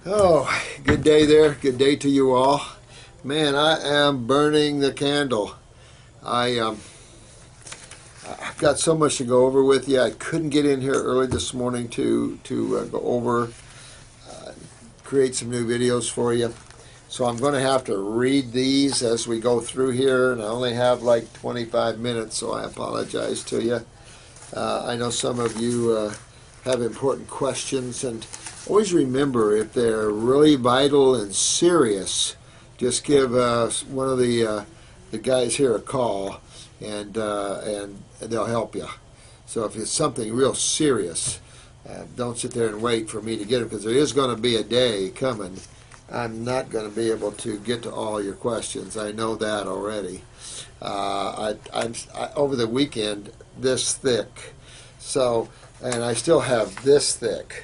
Oh, good day there. Good day to you all. Man, I am burning the candle. I I've got so much to go over with you. I couldn't get in here early this morning to go over, create some new videos for you. So I'm going to have to read these as we go through here, and I only have like 25 minutes, so I apologize to you. I know some of you have important questions, and always remember, if they're really vital and serious, just give one of the guys here a call, and they'll help you. So if it's something real serious, don't sit there and wait for me to get it, because there is going to be a day coming I'm not going to be able to get to all your questions. I know that already. I'm over the weekend this thick, so, and I still have this thick.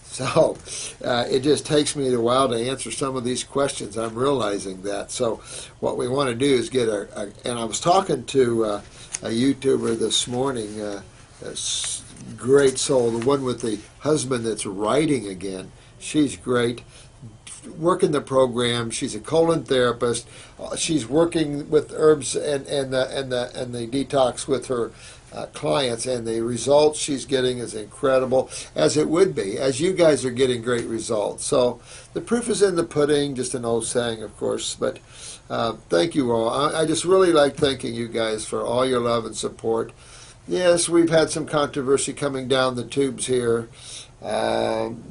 So it just takes me a while to answer some of these questions. I'm realizing that. So what we want to do is get and I was talking to a YouTuber this morning, a great soul, the one with the husband that's writing again. She's great. Working the program. She's a colon therapist. She's working with herbs and the detox with her clients, and the results she's getting is incredible, as it would be, as you guys are getting great results. So the proof is in the pudding, just an old saying, of course. But thank you all. I just really like thanking you guys for all your love and support. Yes, we've had some controversy coming down the tubes here. And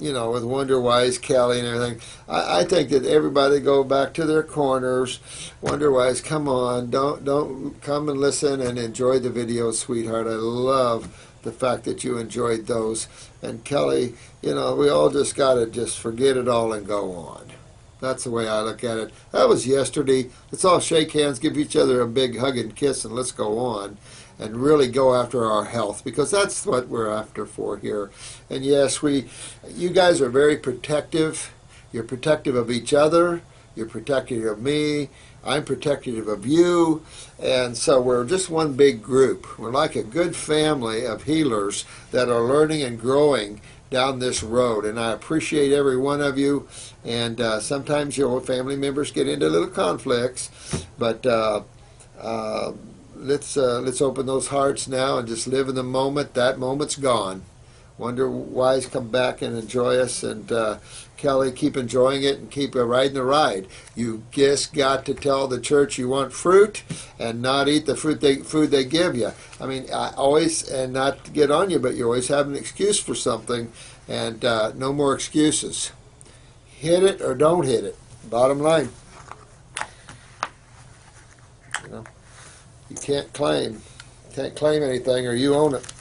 you know, with Wonder Wise, Kelly, and everything. I think that everybody go back to their corners. Wonder Wise, come on, don't come and listen and enjoy the videos, sweetheart. I love the fact that you enjoyed those. And Kelly, you know, we all just gotta just forget it all and go on. That's the way I look at it. That was yesterday. Let's all shake hands, give each other a big hug and kiss, and let's go on and really go after our health, because that's what we're after for here. And yes, you guys are very protective. You're protective of each other. You're protective of me. I'm protective of you. And so we're just one big group. We're like a good family of healers that are learning and growing down this road. And I appreciate every one of you. And sometimes your family members get into little conflicts, but let's open those hearts now and just live in the moment. That moment's gone. Wonder Wise, come back and enjoy us, and Kelly, keep enjoying it and keep riding the ride. You just got to tell the church you want fruit and not eat the food they give you. I mean, I always, and not to get on you, but you always have an excuse for something, and no more excuses. Hit it or don't hit it. Bottom line. You know. You can't claim anything, or you own it.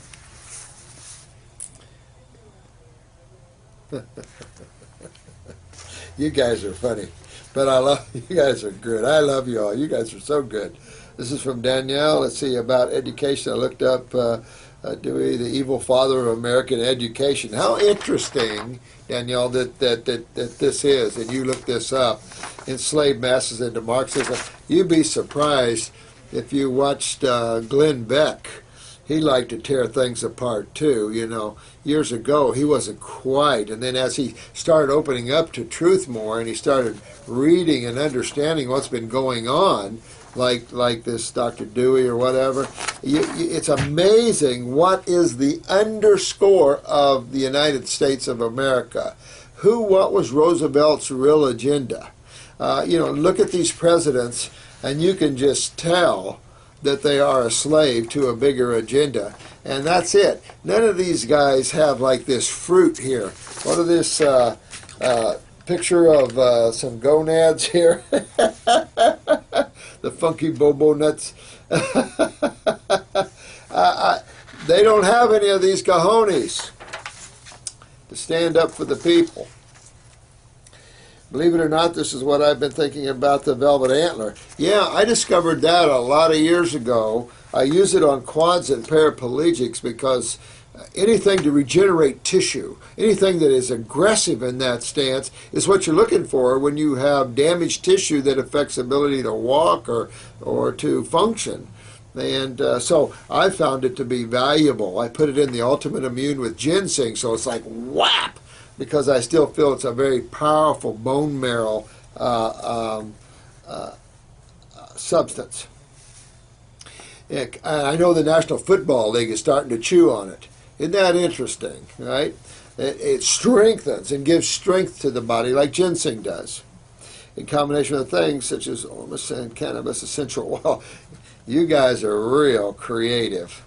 You guys are funny, but I love you guys are good. I love you all. You guys are so good. This is from Danielle. Let's see about education. I looked up Dewey, the evil father of American education. How interesting, Danielle, that this is, and you look this up. Enslaved masses into Marxism. You'd be surprised if you watched Glenn Beck. He liked to tear things apart too. You know, years ago he wasn't quite, and then as he started opening up to truth more, and he started reading and understanding what's been going on, like this Dr. Dewey or whatever, it's amazing what is the underscore of the United States of America. What was Roosevelt's real agenda? You know, look at these presidents, and you can just tell that they are a slave to a bigger agenda. And that's it. None of these guys have like this fruit here. What are this picture of some gonads here? The funky bobo nuts. They don't have any of these cojones to stand up for the people. Believe it or not, this is what I've been thinking about the velvet antler. Yeah, I discovered that a lot of years ago. I use it on quads and paraplegics because anything to regenerate tissue, anything that is aggressive in that stance is what you're looking for when you have damaged tissue that affects ability to walk or to function. And so I found it to be valuable. I put it in the Ultimate Immune with ginseng, so it's like whap! because I still feel it's a very powerful bone marrow substance. I know the National Football League is starting to chew on it. Isn't that interesting, right? It strengthens and gives strength to the body like ginseng does. In combination with things such as and cannabis essential oil. You guys are real creative.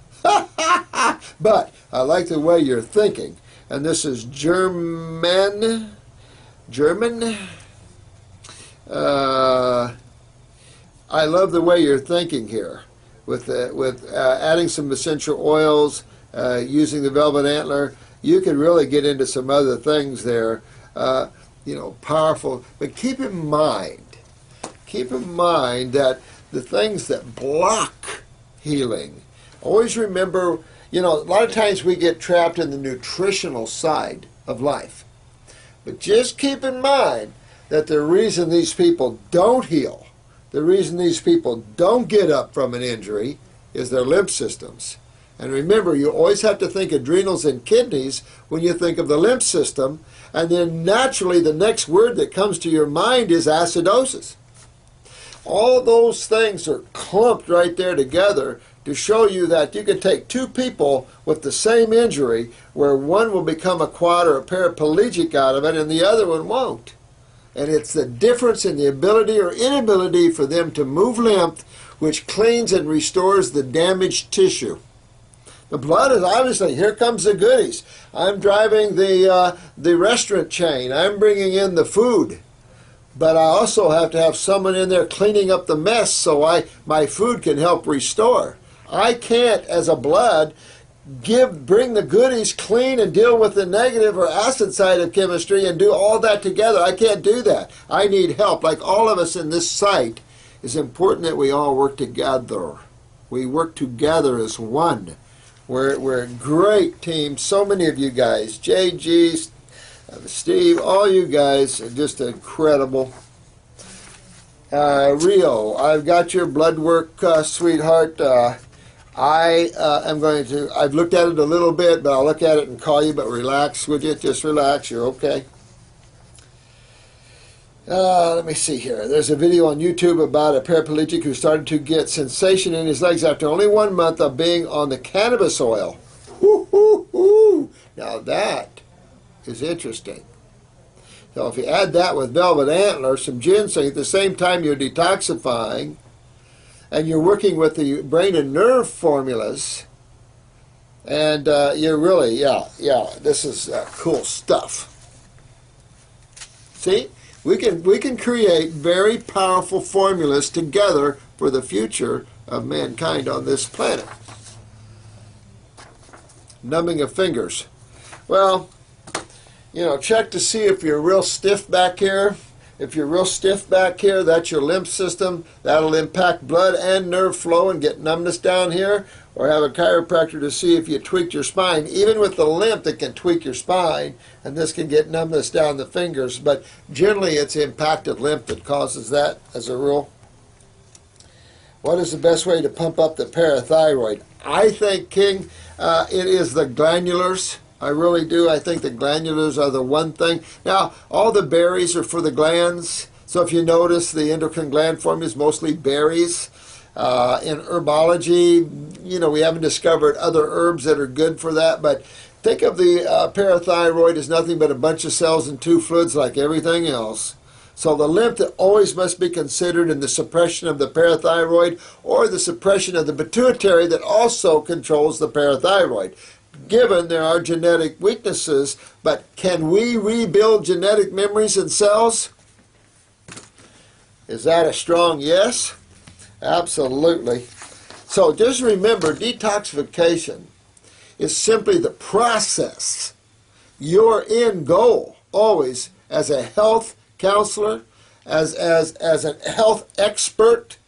But I like the way you're thinking. And this is German. I love the way you're thinking here with adding some essential oils, using the velvet antler. You can really get into some other things there, powerful. But keep in mind that the things that block healing, always remember, a lot of times we get trapped in the nutritional side of life. But just keep in mind that the reason these people don't heal, the reason these people don't get up from an injury is their lymph systems. And remember, you always have to think adrenals and kidneys when you think of the lymph system, and then naturally the next word that comes to your mind is acidosis. All those things are clumped right there together to show you that you can take two people with the same injury where one will become a quad or a paraplegic out of it and the other one won't. And it's the difference in the ability or inability for them to move lymph, which cleans and restores the damaged tissue. The blood is obviously, here comes the goodies. I'm driving the restaurant chain. I'm bringing in the food. But I also have to have someone in there cleaning up the mess so my food can help restore. I can't, as a blood, bring the goodies, clean, and deal with the negative or acid side of chemistry and do all that together. I can't do that. I need help. Like all of us in this site, it's important that we all work together. We work together as one. We're a great team. So many of you guys, JG, Steve, all you guys are just incredible. Rio, I've got your blood work, sweetheart. I've looked at it a little bit, but I'll look at it and call you, but relax, would you? Just relax, you're okay. Let me see here. There's a video on YouTube about a paraplegic who started to get sensation in his legs after only 1 month of being on the cannabis oil. Woo-hoo-hoo. Now that is interesting. So if you add that with velvet antler, some ginseng, at the same time you're detoxifying, and you're working with the brain and nerve formulas, and you're really, this is cool stuff. See? We can create very powerful formulas together for the future of mankind on this planet. Numbing of fingers. Well, check to see if you're real stiff back here. If you're real stiff back here, that's your lymph system. That'll impact blood and nerve flow and get numbness down here. Or have a chiropractor to see if you tweaked your spine. Even with the lymph, it can tweak your spine, and this can get numbness down the fingers. But generally, it's impacted lymph that causes that as a rule. What is the best way to pump up the parathyroid? I think, King, it is the glandulars. I really do. I think the glandulars are the one thing. Now, all the berries are for the glands. So if you notice, the endocrine gland formula is mostly berries. In herbology, we haven't discovered other herbs that are good for that, but think of the parathyroid as nothing but a bunch of cells and two fluids like everything else. So the lymph that always must be considered in the suppression of the parathyroid or the suppression of the pituitary that also controls the parathyroid. Given there are genetic weaknesses, but can we rebuild genetic memories and cells? Is that a strong yes? Absolutely. So just remember, detoxification is simply the process. Your end goal, always, as a health counselor, as a health expert,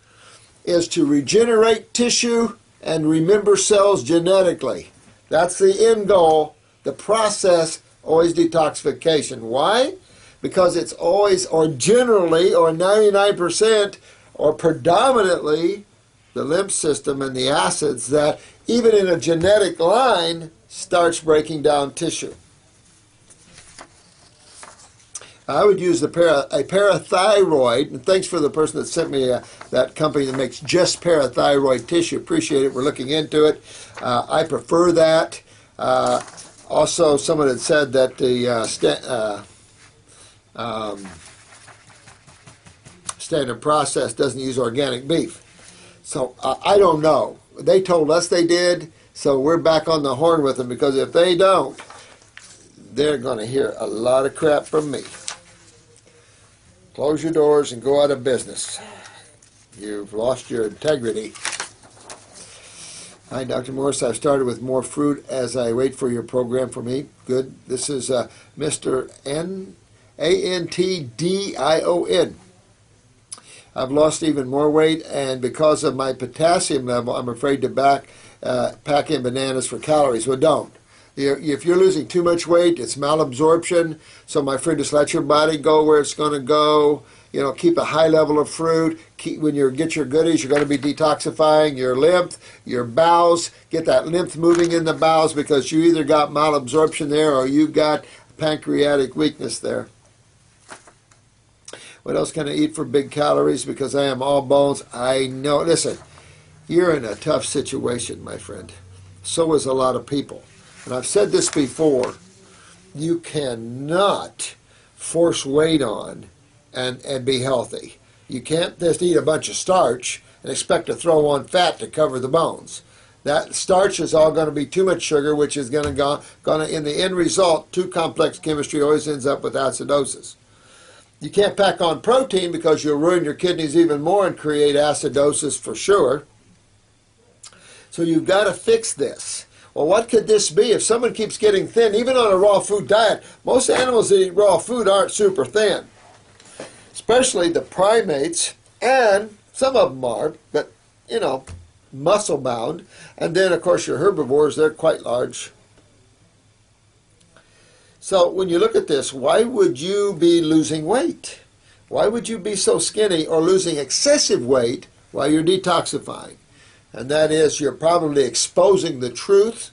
is to regenerate tissue and remember cells genetically. That's the end goal. The process, always detoxification. Why? Because it's always, or generally, or 99%, or predominantly, the lymph system and the acids that, even in a genetic line, starts breaking down tissue. I would use a parathyroid, and thanks for the person that sent me that company that makes just parathyroid tissue. Appreciate it. We're looking into it. I prefer that. Also, someone had said that the standard process doesn't use organic beef. So I don't know. They told us they did, so we're back on the horn with them, because if they don't, they're going to hear a lot of crap from me. Close your doors and go out of business. You've lost your integrity. Hi, Dr. Morris. I've started with more fruit as I wait for your program for me. Good. This is Mr. Antdion. I've lost even more weight, and because of my potassium level, I'm afraid to pack in bananas for calories. Well, don't. If you're losing too much weight, it's malabsorption. So my friend, just let your body go where it's going to go. You know, keep a high level of fruit. When you get your goodies, you're going to be detoxifying your lymph, your bowels. Get that lymph moving in the bowels, because you either got malabsorption there or you've got pancreatic weakness there. What else can I eat for big calories? Because I am all bones. I know. Listen, you're in a tough situation, my friend. So is a lot of people. And I've said this before. You cannot force weight on and be healthy. You can't just eat a bunch of starch and expect to throw on fat to cover the bones. That starch is all going to be too much sugar, which is going to, in the end result, too complex chemistry always ends up with acidosis. You can't pack on protein, because you'll ruin your kidneys even more and create acidosis for sure. So you've got to fix this. Well, what could this be? If someone keeps getting thin, even on a raw food diet, most animals that eat raw food aren't super thin. Especially the primates, and some of them are, but, you know, muscle bound. And then, of course, your herbivores, they're quite large. So when you look at this, why would you be losing weight? Why would you be so skinny or losing excessive weight while you're detoxifying? And that is, you're probably exposing the truth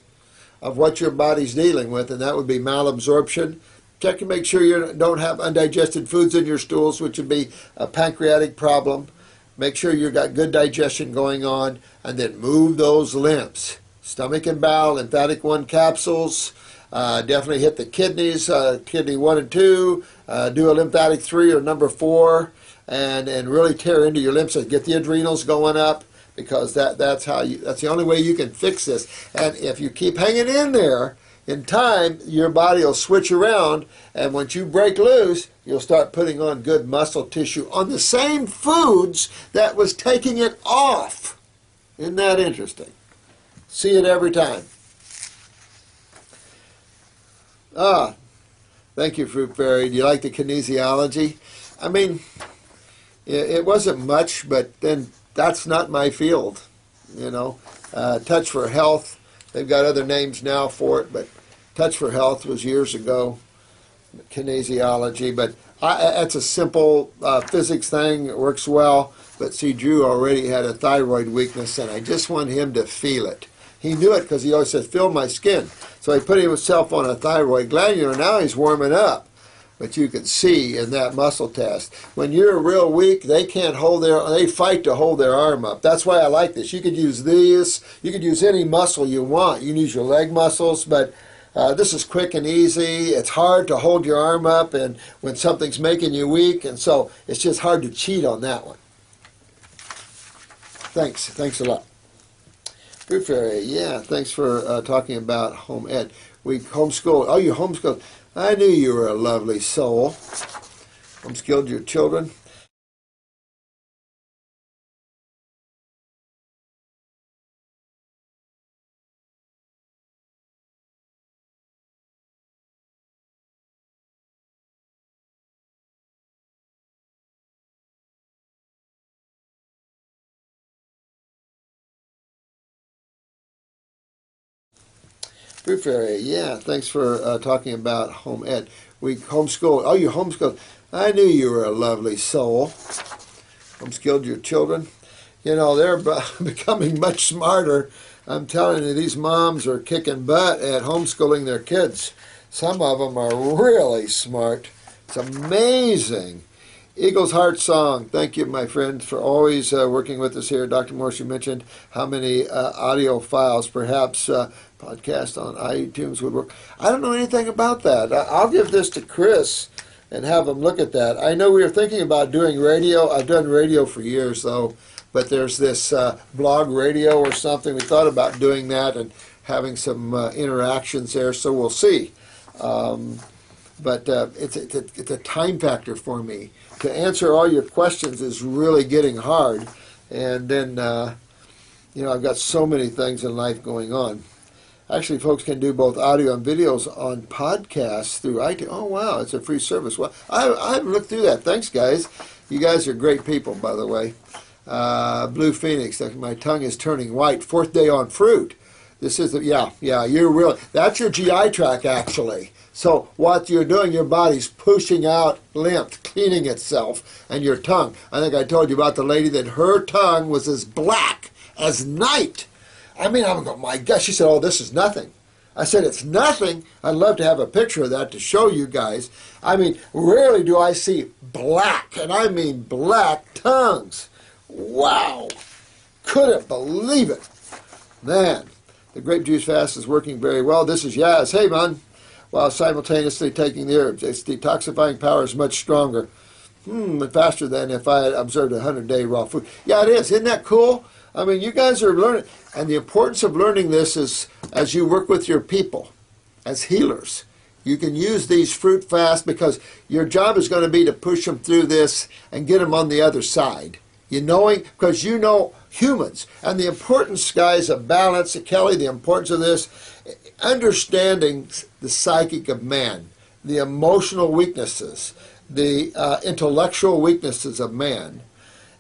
of what your body's dealing with, and that would be malabsorption. Check to make sure you don't have undigested foods in your stools, which would be a pancreatic problem. Make sure you've got good digestion going on, and then move those lymphs. Stomach and bowel, lymphatic 1 capsules. Definitely hit the kidneys, kidney 1 and 2. Do a lymphatic 3 or number 4, and really tear into your lymphs and get the adrenals going up, because that's the only way you can fix this. And if you keep hanging in there, in time, your body will switch around, and once you break loose, you'll start putting on good muscle tissue on the same foods that was taking it off. Isn't that interesting? See it every time. Thank you, Fruit Fairy. Do you like the kinesiology? I mean, it wasn't much, but then that's not my field, you know. Touch for Health, they've got other names now for it, but Touch for Health was years ago, kinesiology. But that's a simple physics thing. It works well. But see, Drew already had a thyroid weakness, and I just want him to feel it. He knew it because he always said, feel my skin. So he put himself on a thyroid glandular. Now he's warming up. But you can see in that muscle test, when you're real weak, they fight to hold their arm up. That's why I like this. You could use this. You could use any muscle you want. You can use your leg muscles, but this is quick and easy. It's hard to hold your arm up and when something's making you weak, and so it's just hard to cheat on that one. Thanks. Thanks a lot. Fruit Fairy, yeah, thanks for talking about home ed. We homeschool. Oh, you homeschooled. I knew you were a lovely soul. Homeschooled your children. Fruit Fairy, yeah, thanks for talking about home ed. We homeschool. Oh, you homeschooled. I knew you were a lovely soul. Homeschooled your children. You know, they're becoming much smarter. I'm telling you, these moms are kicking butt at homeschooling their kids. Some of them are really smart. It's amazing. Eagle's Heart Song. Thank you, my friend, for always working with us here. Dr. Morse, you mentioned how many audio files, perhaps podcast on iTunes would work. I don't know anything about that. I'll give this to Chris and have him look at that. I know we were thinking about doing radio. I've done radio for years, though, but there's this blog radio or something. We thought about doing that and having some interactions there, so we'll see. But it's a time factor for me. To answer all your questions is really getting hard. And then, I've got so many things in life going on. Actually, folks can do both audio and videos on podcasts through iTunes. Oh, wow, it's a free service. Well, I haven't looked through that. Thanks, guys. You guys are great people, by the way. Blue Phoenix, my tongue is turning white. 4th day on fruit. This is, you're really, that's your GI tract, actually. So what you're doing, your body's pushing out lymph, cleaning itself, and your tongue. I think I told you about the lady that her tongue was as black as night. I mean, I'm going, my gosh. She said, oh, this is nothing. I said, it's nothing. I'd love to have a picture of that to show you guys. I mean, rarely do I see black, and I mean black tongues. Wow. Couldn't believe it. Man, the grape juice fast is working very well. This is Yaz. Hey, man. While simultaneously taking the herbs. Its detoxifying power is much stronger. Faster than if I had observed a 100-day raw food. Yeah, it is. Isn't that cool? I mean, you guys are learning. And the importance of learning this is as you work with your people, as healers. You can use these fruit fasts because your job is going to be to push them through this and get them on the other side. Because you know humans. And the importance, guys, of balance, Kelly, the importance of this, understanding the psychic of man, the emotional weaknesses, the intellectual weaknesses of man,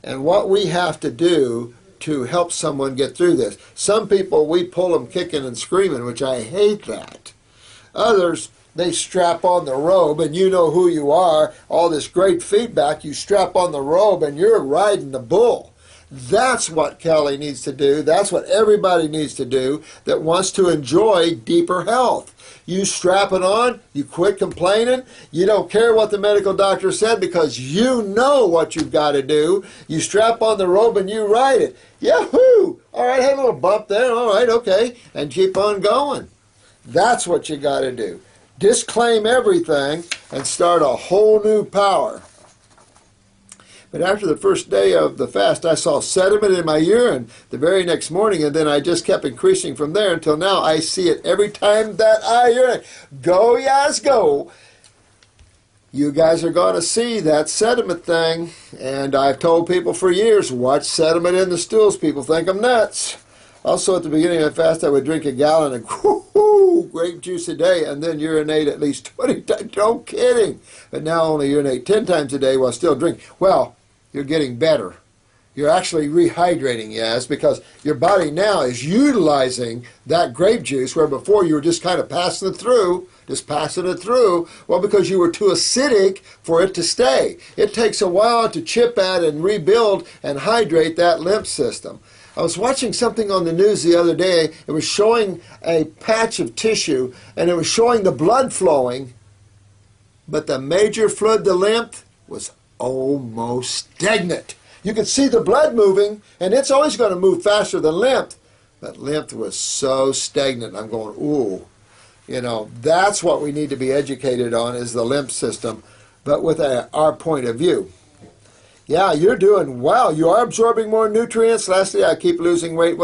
and what we have to do to help someone get through this. Some people, we pull them kicking and screaming, which I hate that. Others, they strap on the robe, and you know who you are. All this great feedback, you strap on the robe, and you're riding the bull. That's what Kelly needs to do. That's what everybody needs to do that wants to enjoy deeper health. You strap it on, you quit complaining, you don't care what the medical doctor said because you know what you've got to do. You strap on the robe and you ride it. Yahoo! All right, had a little bump there, all right, okay, and keep on going. That's what you got to do. Disclaim everything and start a whole new power. But after the first day of the fast, I saw sediment in my urine the very next morning, and then I just kept increasing from there until now. I see it every time that I urinate. Go, yes, go. You guys are going to see that sediment thing, and I've told people for years, watch sediment in the stools. People think I'm nuts. Also, at the beginning of the fast, I would drink a gallon of grape juice a day and then urinate at least 20 times. No kidding. But now only urinate 10 times a day while still drinking. Well, you're getting better. You're actually rehydrating, yes, because your body now is utilizing that grape juice where before you were just kind of passing it through, well, because you were too acidic for it to stay. It takes a while to chip at and rebuild and hydrate that lymph system. I was watching something on the news the other day. It was showing a patch of tissue, and it was showing the blood flowing, but the major fluid, the lymph, was almost stagnant. You could see the blood moving, and it's always going to move faster than lymph, but lymph was so stagnant. I'm going, ooh, that's what we need to be educated on is the lymph system, but with our point of view. Yeah, you're doing well. You are absorbing more nutrients. Lastly, I keep losing weight.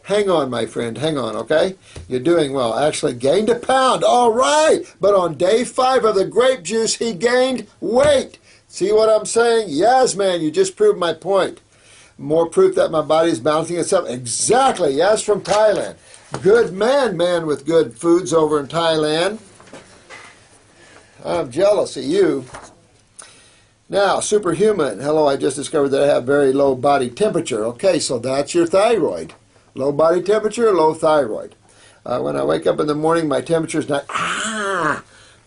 Hang on, my friend. Hang on, okay? You're doing well. Actually gained a pound. All right. But on day 5 of the grape juice, he gained weight. See what I'm saying? Yes, man, you just proved my point. More proof that my body is balancing itself. Exactly. Yes, from Thailand. Good man with good foods over in Thailand. I'm jealous of you. Now, superhuman. Hello, I just discovered that I have very low body temperature. Okay, so that's your thyroid. Low body temperature, low thyroid. When I wake up in the morning, my temperature is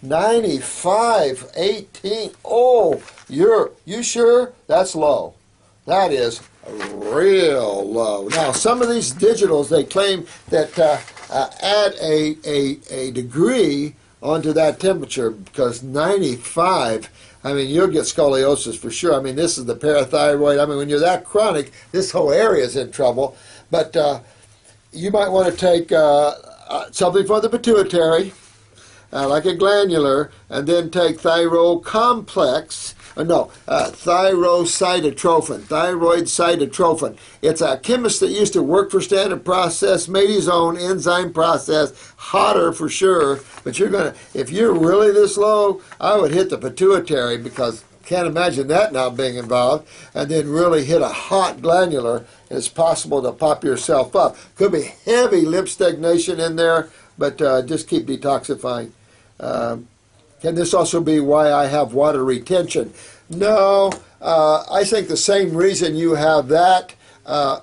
95, 18. Oh, you sure? That's low. That is real low. Now, some of these digitals, they claim that add a degree onto that temperature, because 95, I mean, you'll get scoliosis for sure. I mean, this is the parathyroid. I mean, when you're that chronic, this whole area is in trouble. But you might want to take something for the pituitary, like a glandular, and then take thyroid complex. Thyroid cytotrophin. It's a chemist that used to work for Standard Process, made his own enzyme process, hotter for sure. But if you're really this low, I would hit the pituitary, because can't imagine that now being involved, and then really hit a hot glandular. It's possible to pop yourself up. Could be heavy lymph stagnation in there, but just keep detoxifying. Can this also be why I have water retention? No, I think the same reason you have that. I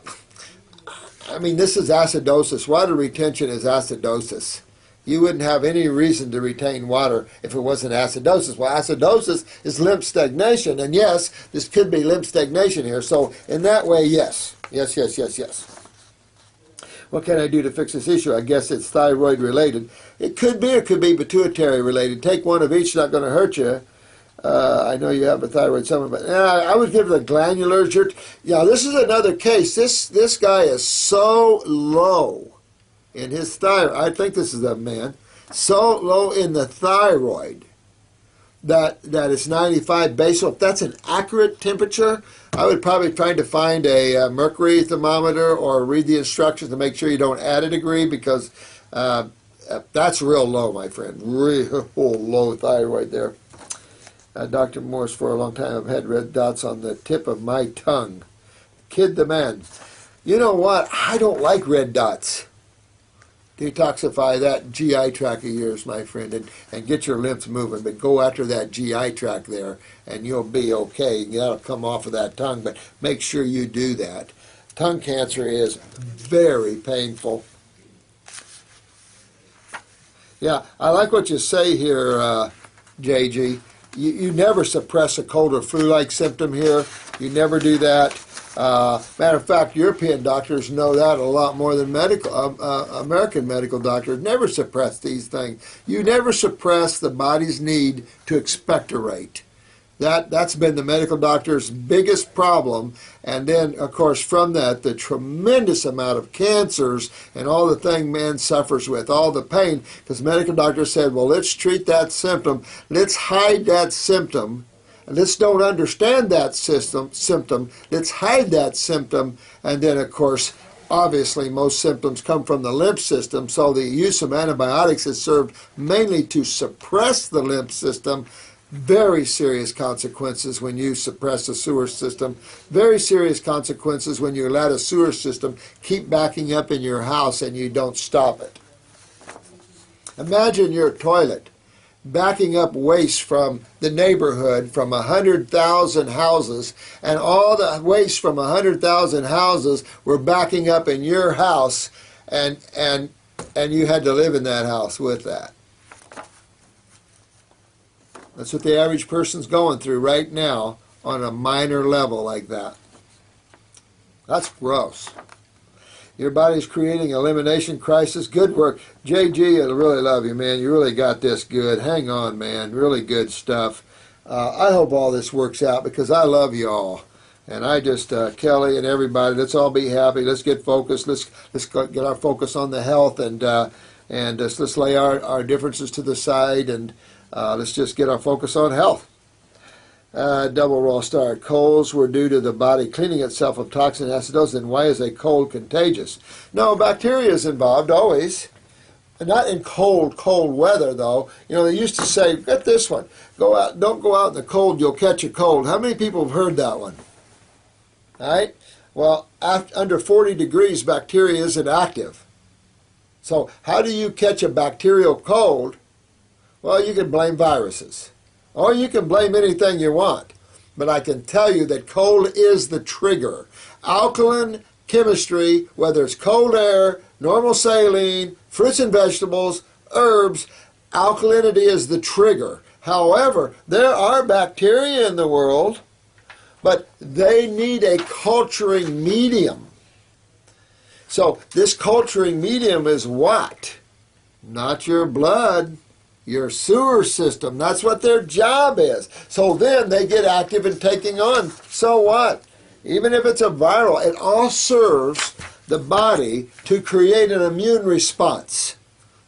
mean, this is acidosis. Water retention is acidosis. You wouldn't have any reason to retain water if it wasn't acidosis. Well, acidosis is lymph stagnation, and yes, this could be lymph stagnation here. So in that way, yes. Yes, yes, yes, yes. What can I do to fix this issue? I guess it's thyroid related. It could be pituitary related. Take one of each, not going to hurt you. I know you have a thyroid somewhere, but I would give the glandulars. This is another case. This guy is so low in his thyroid. I think this is a man. So low in the thyroid that it's 95 basal. If that's an accurate temperature, I would probably try to find a mercury thermometer or read the instructions to make sure you don't add a degree, because that's real low, my friend. Real low thyroid there. Dr. Morse, for a long time, I've had red dots on the tip of my tongue. Kid the man. You know what? I don't like red dots. Detoxify that GI tract of yours, my friend, and get your lymphs moving. But go after that GI tract there, and you'll be okay. That'll come off of that tongue, but make sure you do that. Tongue cancer is very painful. Yeah, I like what you say here, JG. You never suppress a cold or flu-like symptom here. You never do that. Matter of fact, European doctors know that a lot more than American medical doctors. Never suppress these things. You never suppress the body's need to expectorate. That's been the medical doctor's biggest problem. And then, of course, from that, the tremendous amount of cancers and all the thing man suffers with, all the pain, because medical doctors said, well, let's treat that symptom. Let's hide that symptom. Let's don't understand that symptom. Let's hide that symptom. And then, of course, obviously, most symptoms come from the lymph system, so the use of antibiotics has served mainly to suppress the lymph system. Very serious consequences when you suppress the sewer system. Very serious consequences when you let a sewer system keep backing up in your house and you don't stop it. Imagine your toilet backing up waste from the neighborhood from 100,000 houses, and all the waste from 100,000 houses were backing up in your house, and you had to live in that house with that. That's what the average person's going through right now on a minor level like that. That's gross. Your body's creating elimination crisis. Good work. JG, I really love you, man. You really got this good. Hang on, man. Really good stuff. I hope all this works out, because I love you all. And I just, Kelly and everybody, let's all be happy. Let's get focused. Let's get our focus on the health, and let's lay our differences to the side, and let's just get our focus on health. Double raw star. Colds were due to the body cleaning itself of toxin and acidosis. Then why is a cold contagious? No, bacteria is involved always. Not in cold weather, though. You know, they used to say, get this one, go out, don't go out in the cold, you'll catch a cold. How many people have heard that one? All right? Well, under 40 degrees, bacteria isn't active. So how do you catch a bacterial cold? Well, you can blame viruses. Or you can blame anything you want. But I can tell you that cold is the trigger. Alkaline chemistry, whether it's cold air, normal saline, fruits and vegetables, herbs, alkalinity is the trigger. However, there are bacteria in the world, but they need a culturing medium. So this culturing medium is what? Not your blood. your sewer system. That's what their job is. So then they get active in taking on. So what? Even if it's a viral, it all serves the body to create an immune response.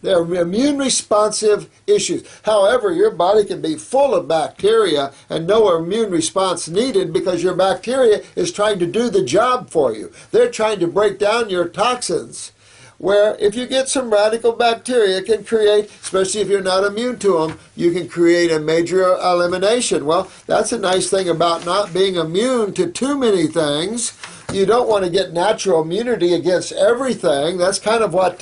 They're immune responsive issues. However, your body can be full of bacteria and no immune response needed because your bacteria is trying to do the job for you. They're trying to break down your toxins. Where if you get some radical bacteria, it can create, especially if you're not immune to them, you can create a major elimination. Well, that's a nice thing about not being immune to too many things. You don't want to get natural immunity against everything. That's kind of what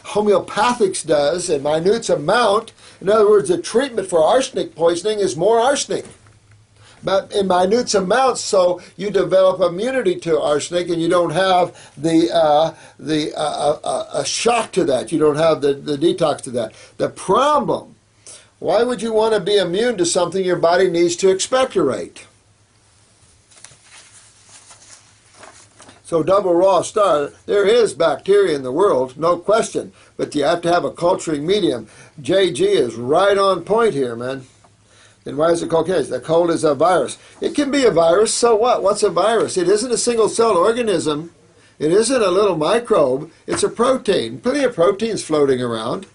homeopathics does in minute amount. In other words, the treatment for arsenic poisoning is more arsenic, but in minute amounts, so you develop immunity to arsenic, and you don't have a shock to that. You don't have the detox to that. The problem: why would you want to be immune to something your body needs to expectorate? So double raw star, there is bacteria in the world, no question, but you have to have a culturing medium. JG is right on point here, man. And why is it called cancer? The cold is a virus. It can be a virus, so what? What's a virus? It isn't a single-celled organism. It isn't a little microbe. It's a protein. Plenty of proteins floating around.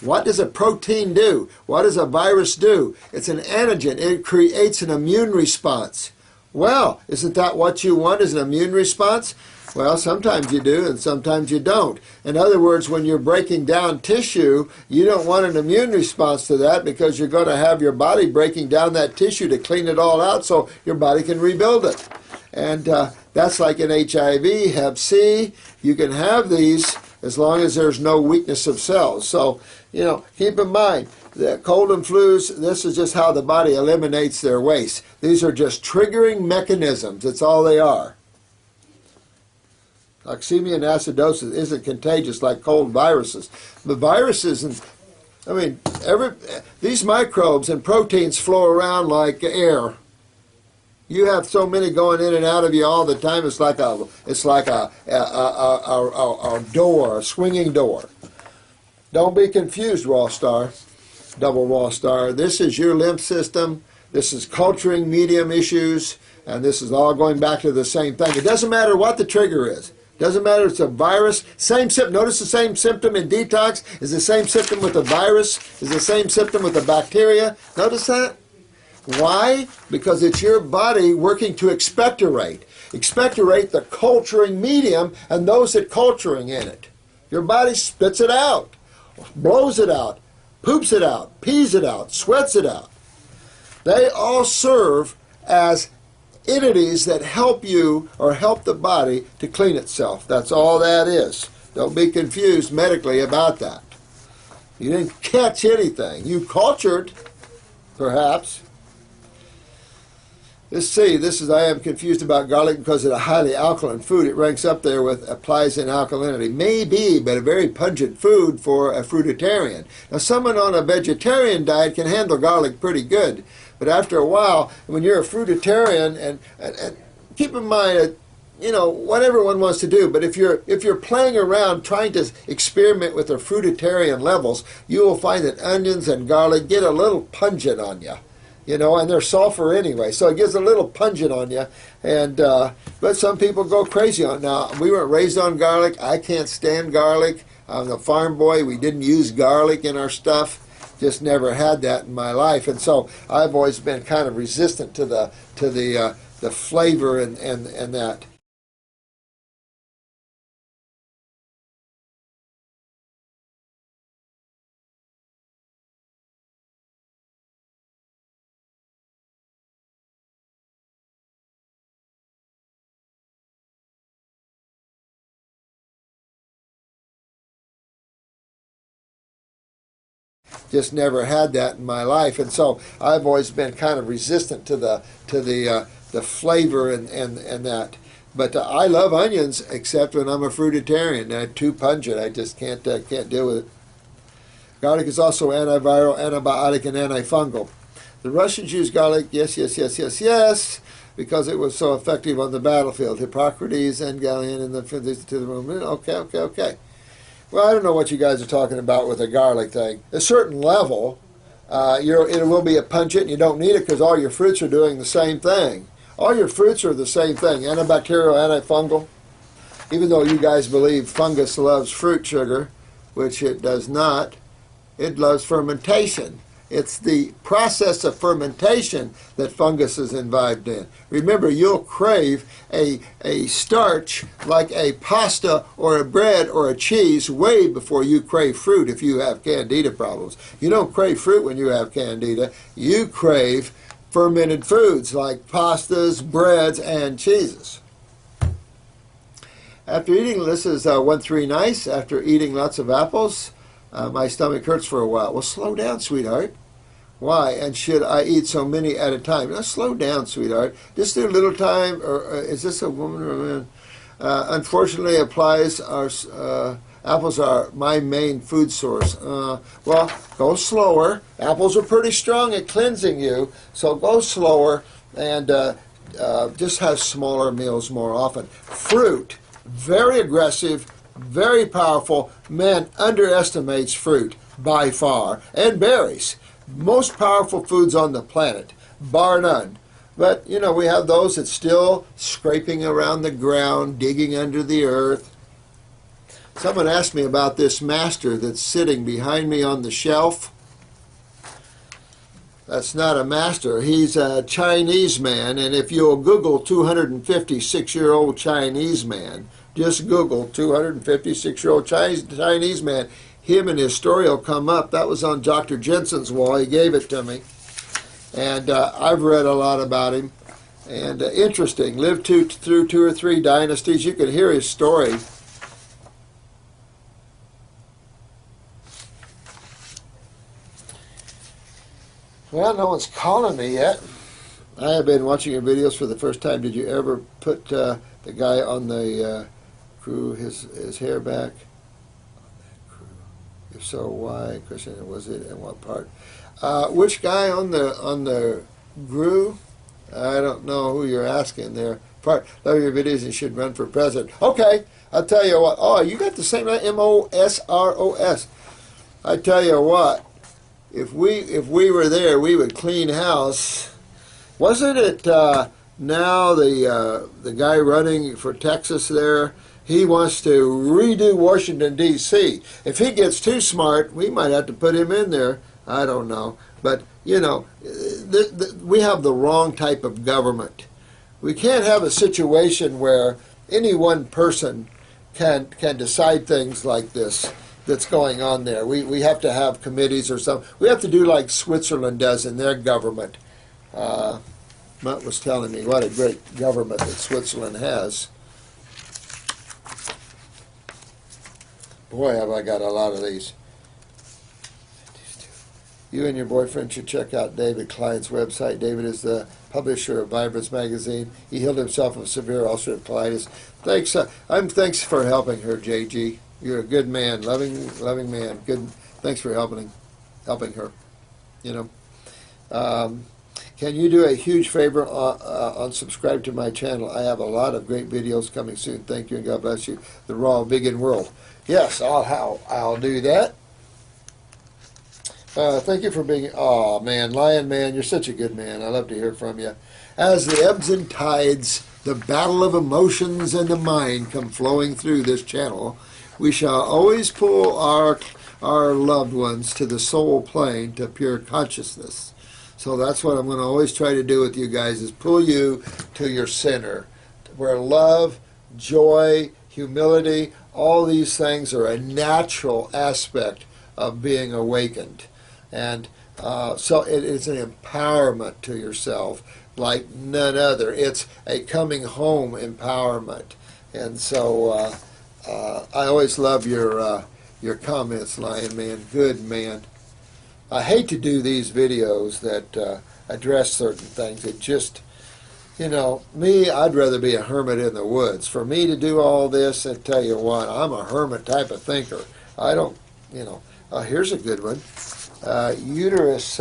What does a protein do? What does a virus do? It's an antigen. It creates an immune response. Well, isn't that what you want, is an immune response? Well, sometimes you do and sometimes you don't. In other words, when you're breaking down tissue, you don't want an immune response to that because you're going to have your body breaking down that tissue to clean it all out so your body can rebuild it. And that's like in HIV, Hep C. You can have these as long as there's no weakness of cells. So, keep in mind, the cold and flus, this is just how the body eliminates their waste. These are just triggering mechanisms. That's all they are. Toxemia and acidosis isn't contagious like cold viruses. The viruses, these microbes and proteins flow around like air. You have so many going in and out of you all the time. It's like a door, a swinging door. Don't be confused, raw star, double raw star. This is your lymph system. This is culturing medium issues, and this is all going back to the same thing. It doesn't matter what the trigger is. Doesn't matter if it's a virus. Same symptom. Notice the same symptom in detox is the same symptom with the virus, is the same symptom with the bacteria. Notice that? Why? Because it's your body working to expectorate. Expectorate the culturing medium and those that culturing in it. Your body spits it out, blows it out, poops it out, pees it out, sweats it out. They all serve as entities that help you or help the body to clean itself. That's all that is. Don't be confused medically about that. You didn't catch anything. You cultured, perhaps. Let's see, I am confused about garlic because it's a highly alkaline food. It ranks up there with applies in alkalinity. Maybe, but a very pungent food for a fruitarian. Now, someone on a vegetarian diet can handle garlic pretty good. But after a while, when you're a fruitarian, and keep in mind, what everyone wants to do, but if you're playing around trying to experiment with the fruitarian levels, you will find that onions and garlic get a little pungent on you. And they're sulfur anyway, so it gets a little pungent on you. And but some people go crazy on it. Now, we weren't raised on garlic. I can't stand garlic. I'm a farm boy. We didn't use garlic in our stuff. Just never had that in my life, and so I've always been kind of resistant to the flavor and that. Just never had that in my life, and so I've always been kind of resistant to the flavor and that. But I love onions, except when I'm a fruitarian. They're too pungent. I just can't deal with it. Garlic is also antiviral, antibiotic, and antifungal. The Russians used garlic, yes, because it was so effective on the battlefield. Hippocrates and Gallion and to the room. Okay. Well, I don't know what you guys are talking about with a garlic thing. A certain level, it will be a pungent, and you don't need it because all your fruits are doing the same thing. All your fruits are the same thing, antibacterial, antifungal. Even though you guys believe fungus loves fruit sugar, which it does not, it loves fermentation. It's the process of fermentation that fungus is involved in. Remember, you'll crave a starch like a pasta or a bread or a cheese way before you crave fruit if you have candida problems. You don't crave fruit when you have candida. You crave fermented foods like pastas, breads, and cheeses. After eating, this is 1-3 nice. After eating lots of apples, my stomach hurts for a while. Well, slow down, sweetheart. Why? And should I eat so many at a time? Now, slow down, sweetheart. Just do a little time. Or is this a woman or a man? Unfortunately, apples are my main food source. Well, go slower. Apples are pretty strong at cleansing you, so go slower and just have smaller meals more often. Fruit, very aggressive, very powerful. Man underestimates fruit by far, and berries. Most powerful foods on the planet, bar none. But, you know, we have those that still scraping around the ground, digging under the earth. Someone asked me about this master that's sitting behind me on the shelf. That's not a master. He's a Chinese man, and if you'll Google 256-year-old Chinese man, just Google 256-year-old Chinese man, him and his story will come up. That was on Dr. Jensen's wall. He gave it to me. And I've read a lot about him. And interesting. Lived through 2 or 3 dynasties. You could hear his story. Well, no one's calling me yet. I have been watching your videos for the first time. Did you ever put the guy on the crew, his hair back? If so, why? Christian, was it in what part? Which guy on the GRU? I don't know who you're asking there. Love your videos and should run for president. Okay, I'll tell you what. Oh, you got the same name, M-O-S-R-O-S. I tell you what. If we were there, we would clean house. Wasn't it now the guy running for Texas there? He wants to redo Washington, D.C. If he gets too smart, we might have to put him in there. I don't know. But, you know, we have the wrong type of government. We can't have a situation where any one person can decide things like this that's going on there. We have to have committees or something. We have to do like Switzerland does in their government. Mutt was telling me what a great government that Switzerland has. Boy, have I got a lot of these. You and your boyfriend should check out David Klein's website. David is the publisher of Vibrance magazine. He healed himself of severe ulcerative colitis. Thanks. Thanks for helping her, JG. You're a good man, loving man. Good. Thanks for helping her. You know. Can you do a huge favor on subscribe to my channel? I have a lot of great videos coming soon. Thank you and God bless you. The Raw Vegan World. Yes, I'll do that. Thank you for being, oh man, Lion Man, you're such a good man. I love to hear from you. As the ebbs and tides, the battle of emotions and the mind come flowing through this channel, we shall always pull our loved ones to the soul plane, to pure consciousness. So that's what I'm going to always try to do with you guys, is pull you to your center, where love, joy, humility, all these things are a natural aspect of being awakened. And so it is an empowerment to yourself like none other. It's a coming home empowerment. And so I always love your comments, Lion Man. Good man. I hate to do these videos that address certain things. It just, you know, me, I'd rather be a hermit in the woods. For me to do all this, I tell you what, I'm a hermit type of thinker. I don't, you know, here's a good one. Uterus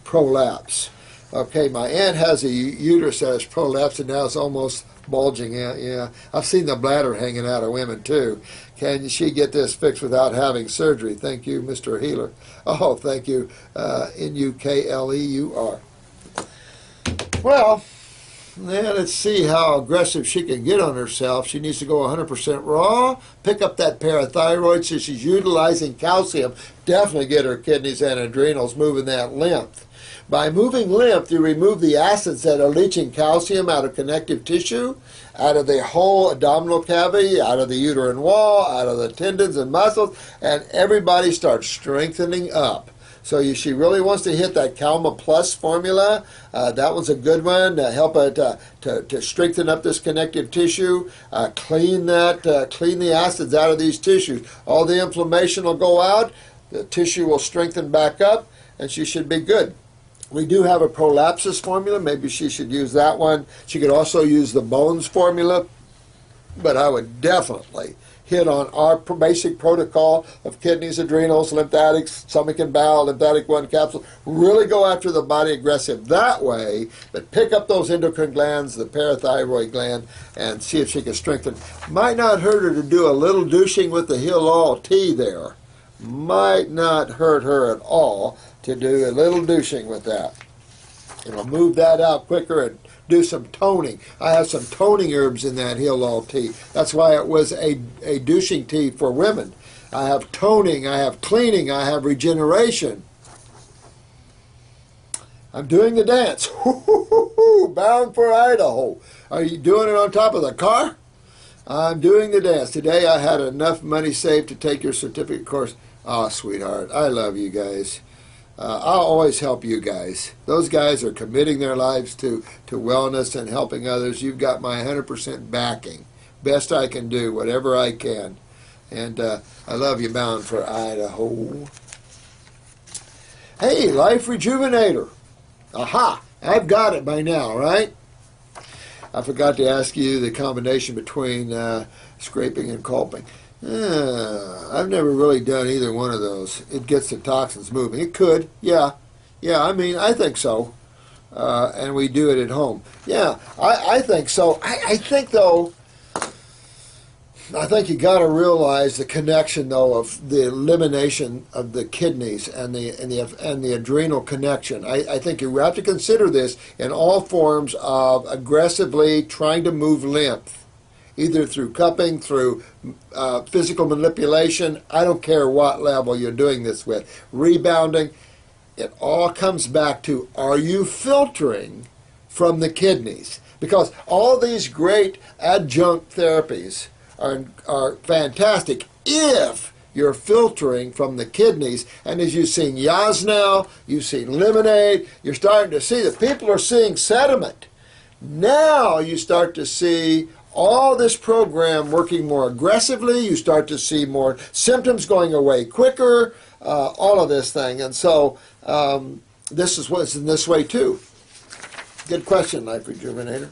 prolapse. Okay, my aunt has a uterus that has prolapsed and now it's almost bulging out. Yeah, I've seen the bladder hanging out of women too. Can she get this fixed without having surgery? Thank you, Mr. Healer. Oh, thank you, Nukleur. Well, now let's see how aggressive she can get on herself. She needs to go 100% raw, pick up that parathyroid so she's utilizing calcium. Definitely get her kidneys and adrenals moving that lymph. By moving lymph, you remove the acids that are leaching calcium out of connective tissue, out of the whole abdominal cavity, out of the uterine wall, out of the tendons and muscles, and everybody starts strengthening up. So she really wants to hit that Calma Plus formula. That one's a good one to help it to strengthen up this connective tissue, clean the acids out of these tissues. All the inflammation will go out, the tissue will strengthen back up, and she should be good. We do have a Prolapsus formula. Maybe she should use that one. She could also use the Bones formula, but I would definitely hit on our basic protocol of kidneys, adrenals, lymphatics, stomach and bowel, lymphatic 1 capsule. Really go after the body aggressive that way, but pick up those endocrine glands, the parathyroid gland, and see if she can strengthen. Might not hurt her to do a little douching with the Heal-All tea there. Might not hurt her at all to do a little douching with that. It'll move that out quicker and do some toning. I have some toning herbs in that Heal-All tea. That's why it was a douching tea for women. I have toning, I have cleaning, I have regeneration. I'm doing the dance. Bound for Idaho. Are you doing it on top of the car? I'm doing the dance. Today I had enough money saved to take your certificate course. Oh, sweetheart, I love you guys. I'll always help you guys. Those guys are committing their lives to wellness and helping others. You've got my 100% backing. Best I can do, whatever I can. And I love you, Bound for Idaho. Hey, Life Rejuvenator. Aha, I've got it by now, right? I forgot to ask you the combination between scraping and culping. I've never really done either one of those. It gets the toxins moving. It could, yeah. Yeah, I mean, I think so. And we do it at home. Yeah, I think so. I think, though, I think you got to realize the connection, though, of the elimination of the kidneys and the adrenal connection. I think you have to consider this in all forms of aggressively trying to move lymph. Either through cupping, through physical manipulation, I don't care what level you're doing this with, rebounding, it all comes back to, are you filtering from the kidneys? Because all these great adjunct therapies are fantastic if you're filtering from the kidneys. And as you've seen Yasnel, you've seen Lemonade, you're starting to see that people are seeing sediment. Now you start to see all this program working more aggressively. You start to see more symptoms going away quicker, all of this thing. And so this is what's in this way too. Good question, Life Rejuvenator.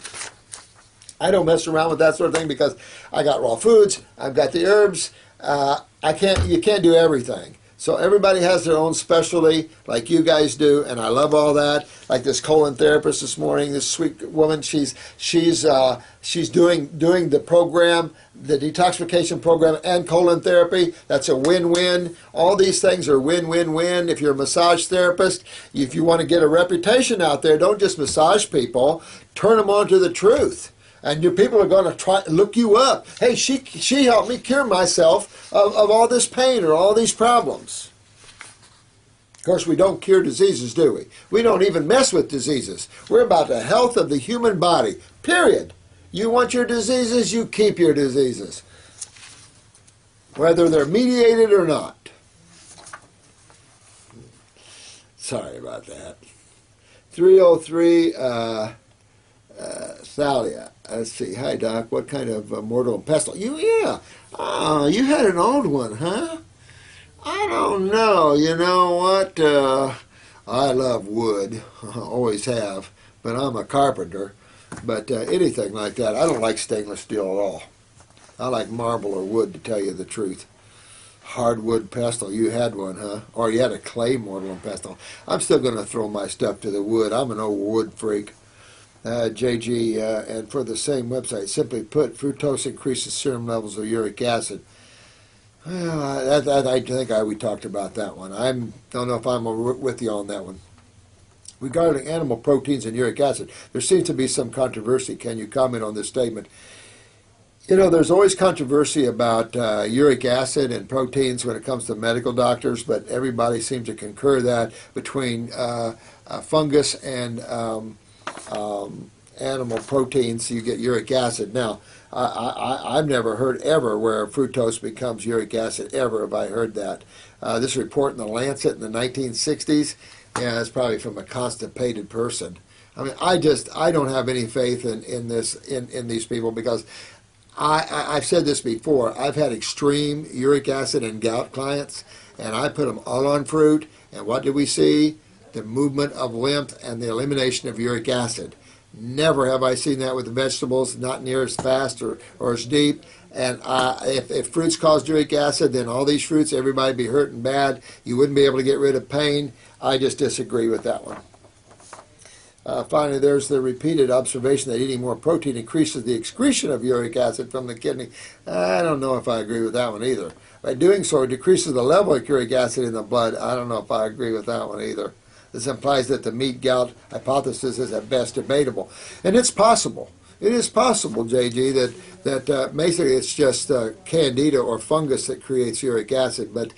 I don't mess around with that sort of thing because I got raw foods, I've got the herbs. You can't do everything. So everybody has their own specialty, like you guys do, and I love all that. Like this colon therapist this morning, this sweet woman, she's doing the program, the detoxification program, and colon therapy. That's a win-win. All these things are win-win-win. If you're a massage therapist, if you want to get a reputation out there, don't just massage people. Turn them on to the truth. And your people are going to try look you up. Hey, she helped me cure myself of all this pain or all these problems. Of course, we don't cure diseases, do we? We don't even mess with diseases. We're about the health of the human body, period. You want your diseases, you keep your diseases, whether they're mediated or not. Sorry about that. 303, Thalia. Let's see. Hi, Doc. What kind of mortal and pestle? Yeah. Oh, you had an old one, huh? I don't know. You know what? I love wood. Always have. But I'm a carpenter. But anything like that. I don't like stainless steel at all. I like marble or wood, to tell you the truth. Hardwood pestle. You had one, huh? Or you had a clay mortal and pestle. I'm still going to throw my stuff to the wood. I'm an old wood freak. JG, and for the same website. Simply put, fructose increases serum levels of uric acid. Well, I think we talked about that one. I don't know if I'm with you on that one. Regarding animal proteins and uric acid, there seems to be some controversy. Can you comment on this statement? You know, there's always controversy about uric acid and proteins when it comes to medical doctors, but everybody seems to concur that between fungus and animal proteins, you get uric acid. Now, I've never heard ever where fructose becomes uric acid, ever have I heard that. This report in the Lancet in the 1960s, yeah, it's probably from a constipated person. I mean, I don't have any faith in these people, because I've said this before. I've had extreme uric acid and gout clients, and I put them all on fruit, and what do we see? The movement of lymph and the elimination of uric acid. Never have I seen that with the vegetables, not near as fast or as deep. And if fruits caused uric acid, then all these fruits, everybody would be hurting bad. You wouldn't be able to get rid of pain. I just disagree with that one. Finally, there's the repeated observation that eating more protein increases the excretion of uric acid from the kidney. I don't know if I agree with that one either. By doing so, it decreases the level of uric acid in the blood. I don't know if I agree with that one either. This implies that the meat gout hypothesis is at best debatable. And it's possible. It is possible, JG, that basically it's just candida or fungus that creates uric acid. But,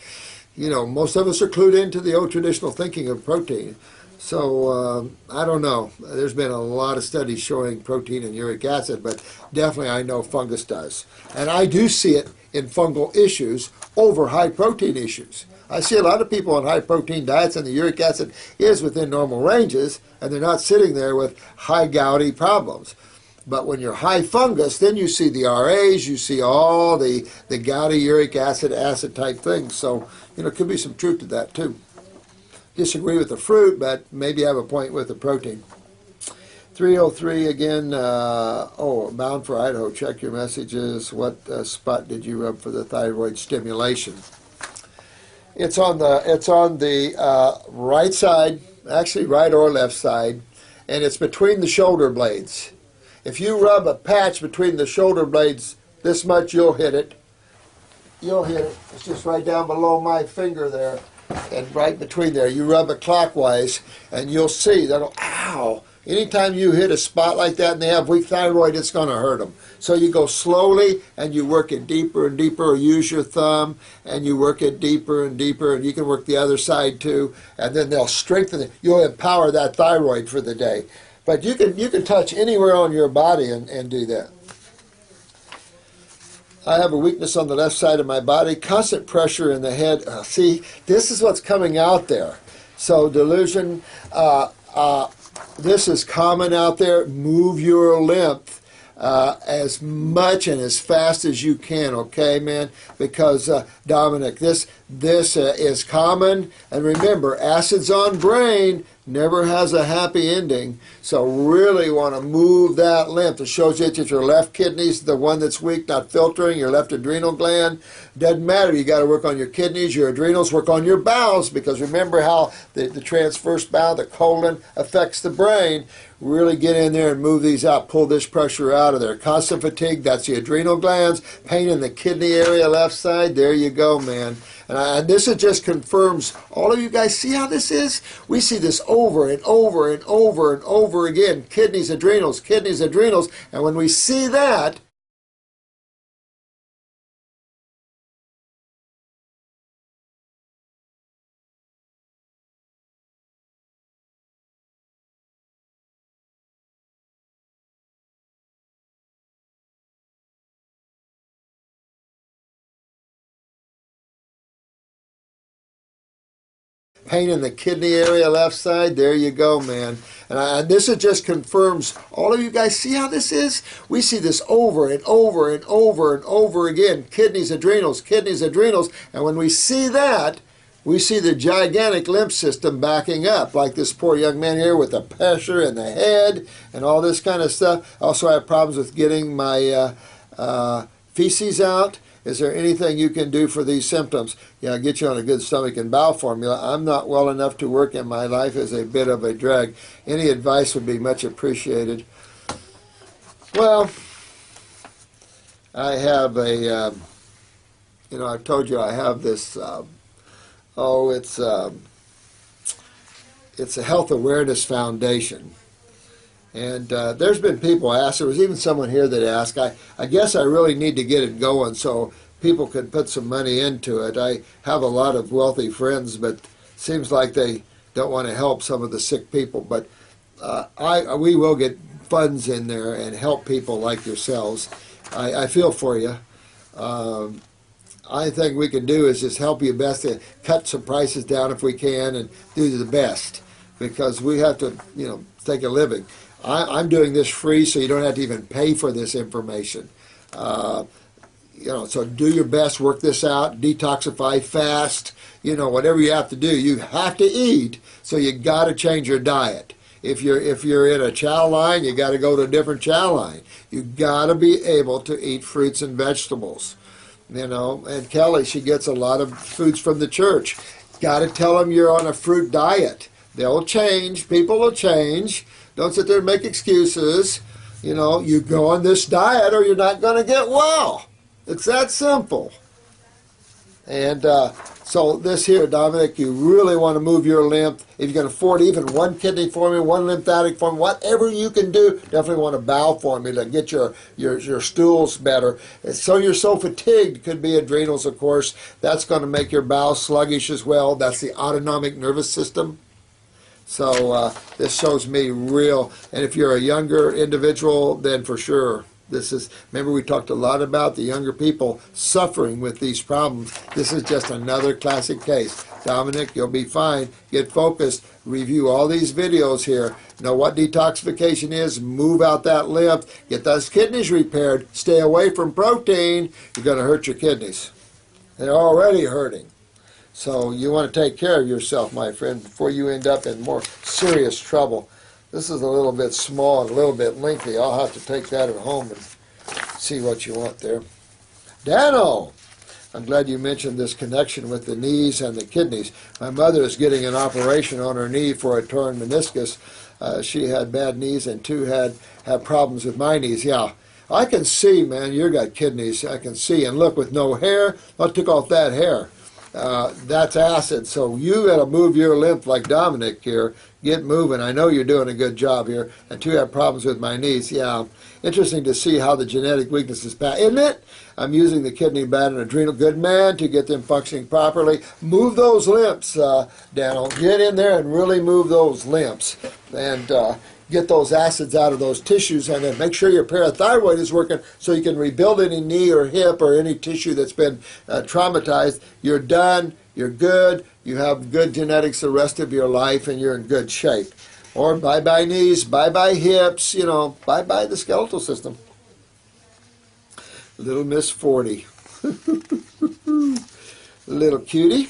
you know, most of us are clued into the old traditional thinking of protein. So I don't know. There's been a lot of studies showing protein and uric acid, but definitely I know fungus does. And I do see it in fungal issues over high protein issues. I see a lot of people on high protein diets and the uric acid is within normal ranges, and they're not sitting there with high gouty problems. But when you're high fungus, then you see the RAs, you see all the gouty uric acid type things. So, you know, it could be some truth to that too. Disagree with the fruit, but maybe have a point with the protein. 303 again, Bound for Idaho, check your messages. What spot did you rub for the thyroid stimulation? It's on the right side, actually right or left side, and it's between the shoulder blades. If you rub a patch between the shoulder blades this much, you'll hit it. You'll hit it. It's just right down below my finger there, and right between there. You rub it clockwise, and you'll see that'll, ow! Anytime you hit a spot like that and they have weak thyroid, it's going to hurt them. So you go slowly and you work it deeper and deeper, or use your thumb and you work it deeper and deeper, and you can work the other side too, and then they'll strengthen it. You'll empower that thyroid for the day. But you can touch anywhere on your body and do that. I have a weakness on the left side of my body, constant pressure in the head. See, this is what's coming out there. So delusion, this is common out there. Move your lymph as much and as fast as you can, okay, man? Because, Dominic, this is common. And remember, acids on brain never has a happy ending. So really want to move that lymph. It shows you that your left kidney's the one that's weak, not filtering, your left adrenal gland. Doesn't matter. You got to work on your kidneys, your adrenals, work on your bowels, because remember how the transverse bowel, the colon, affects the brain. Really get in there and move these out. Pull this pressure out of there. Constant fatigue, that's the adrenal glands. Pain in the kidney area, left side. There you go, man. And this just confirms, all of you guys see how this is? We see this over and over and over and over again. Kidneys, adrenals, kidneys, adrenals. And when we see that, pain in the kidney area, left side, there you go, man. And this just confirms, all of you guys see how this is? We see this over and over and over and over again. Kidneys, adrenals, kidneys, adrenals. And when we see that, we see the gigantic lymph system backing up, like this poor young man here with the pressure in the head and all this kind of stuff. Also, I have problems with getting my feces out. Is there anything you can do for these symptoms? Yeah, get you on a good stomach and bowel formula. I'm not well enough to work, and my life is a bit of a drag. Any advice would be much appreciated. Well, I have a, I've told you I have this, it's a Health Awareness Foundation. And there's been people ask, there was even someone here that asked, I guess I really need to get it going so people could put some money into it. I have a lot of wealthy friends, but it seems like they don't want to help some of the sick people. But we will get funds in there and help people like yourselves. I feel for you. I think we can do is just help you best to cut some prices down if we can and do the best, because we have to, take a living. I'm doing this free, so you don't have to even pay for this information. So do your best, work this out, detoxify, fast, whatever you have to do. You have to eat, so you got to change your diet. If you're in a chow line, you got to go to a different chow line. You got to be able to eat fruits and vegetables. And Kelly, she gets a lot of foods from the church. Got to tell them you're on a fruit diet. They'll change. People will change. Don't sit there and make excuses. You go on this diet or you're not going to get well. It's that simple. And so this here, Dominic, you really want to move your lymph. If you can afford even one kidney formula, one lymphatic formula, whatever you can do, definitely want a bowel formula to get your stools better. So you're so fatigued, could be adrenals, of course. That's going to make your bowel sluggish as well. That's the autonomic nervous system. So this shows me real. And if you're a younger individual, then for sure. Remember we talked a lot about the younger people suffering with these problems. This is just another classic case. Dominic, you'll be fine. Get focused. Review all these videos here. Know what detoxification is. Move out that lymph. Get those kidneys repaired. Stay away from protein. You're going to hurt your kidneys. They're already hurting. So you want to take care of yourself, my friend, before you end up in more serious trouble. This is a little bit small and a little bit lengthy. I'll have to take that at home and see what you want there. Dano, I'm glad you mentioned this connection with the knees and the kidneys. My mother is getting an operation on her knee for a torn meniscus. She had bad knees, and two had problems with my knees. Yeah, I can see, man, you got kidneys. I can see. And look, with no hair, I took off that hair. That's acid. So you got to move your lymph like Dominic here. Get moving. I know you're doing a good job here. And two have problems with my knees. Yeah, interesting to see how the genetic weakness is passed, isn't it? I'm using the kidney, bad, and adrenal good man to get them functioning properly. Move those lymphs, Daniel. Get in there and really move those lymphs. And get those acids out of those tissues, and then make sure your parathyroid is working so you can rebuild any knee or hip or any tissue that's been traumatized. You're done. You're good. You have good genetics the rest of your life, and you're in good shape. Or bye-bye knees, bye-bye hips, bye-bye the skeletal system. Little Miss 40. Little cutie.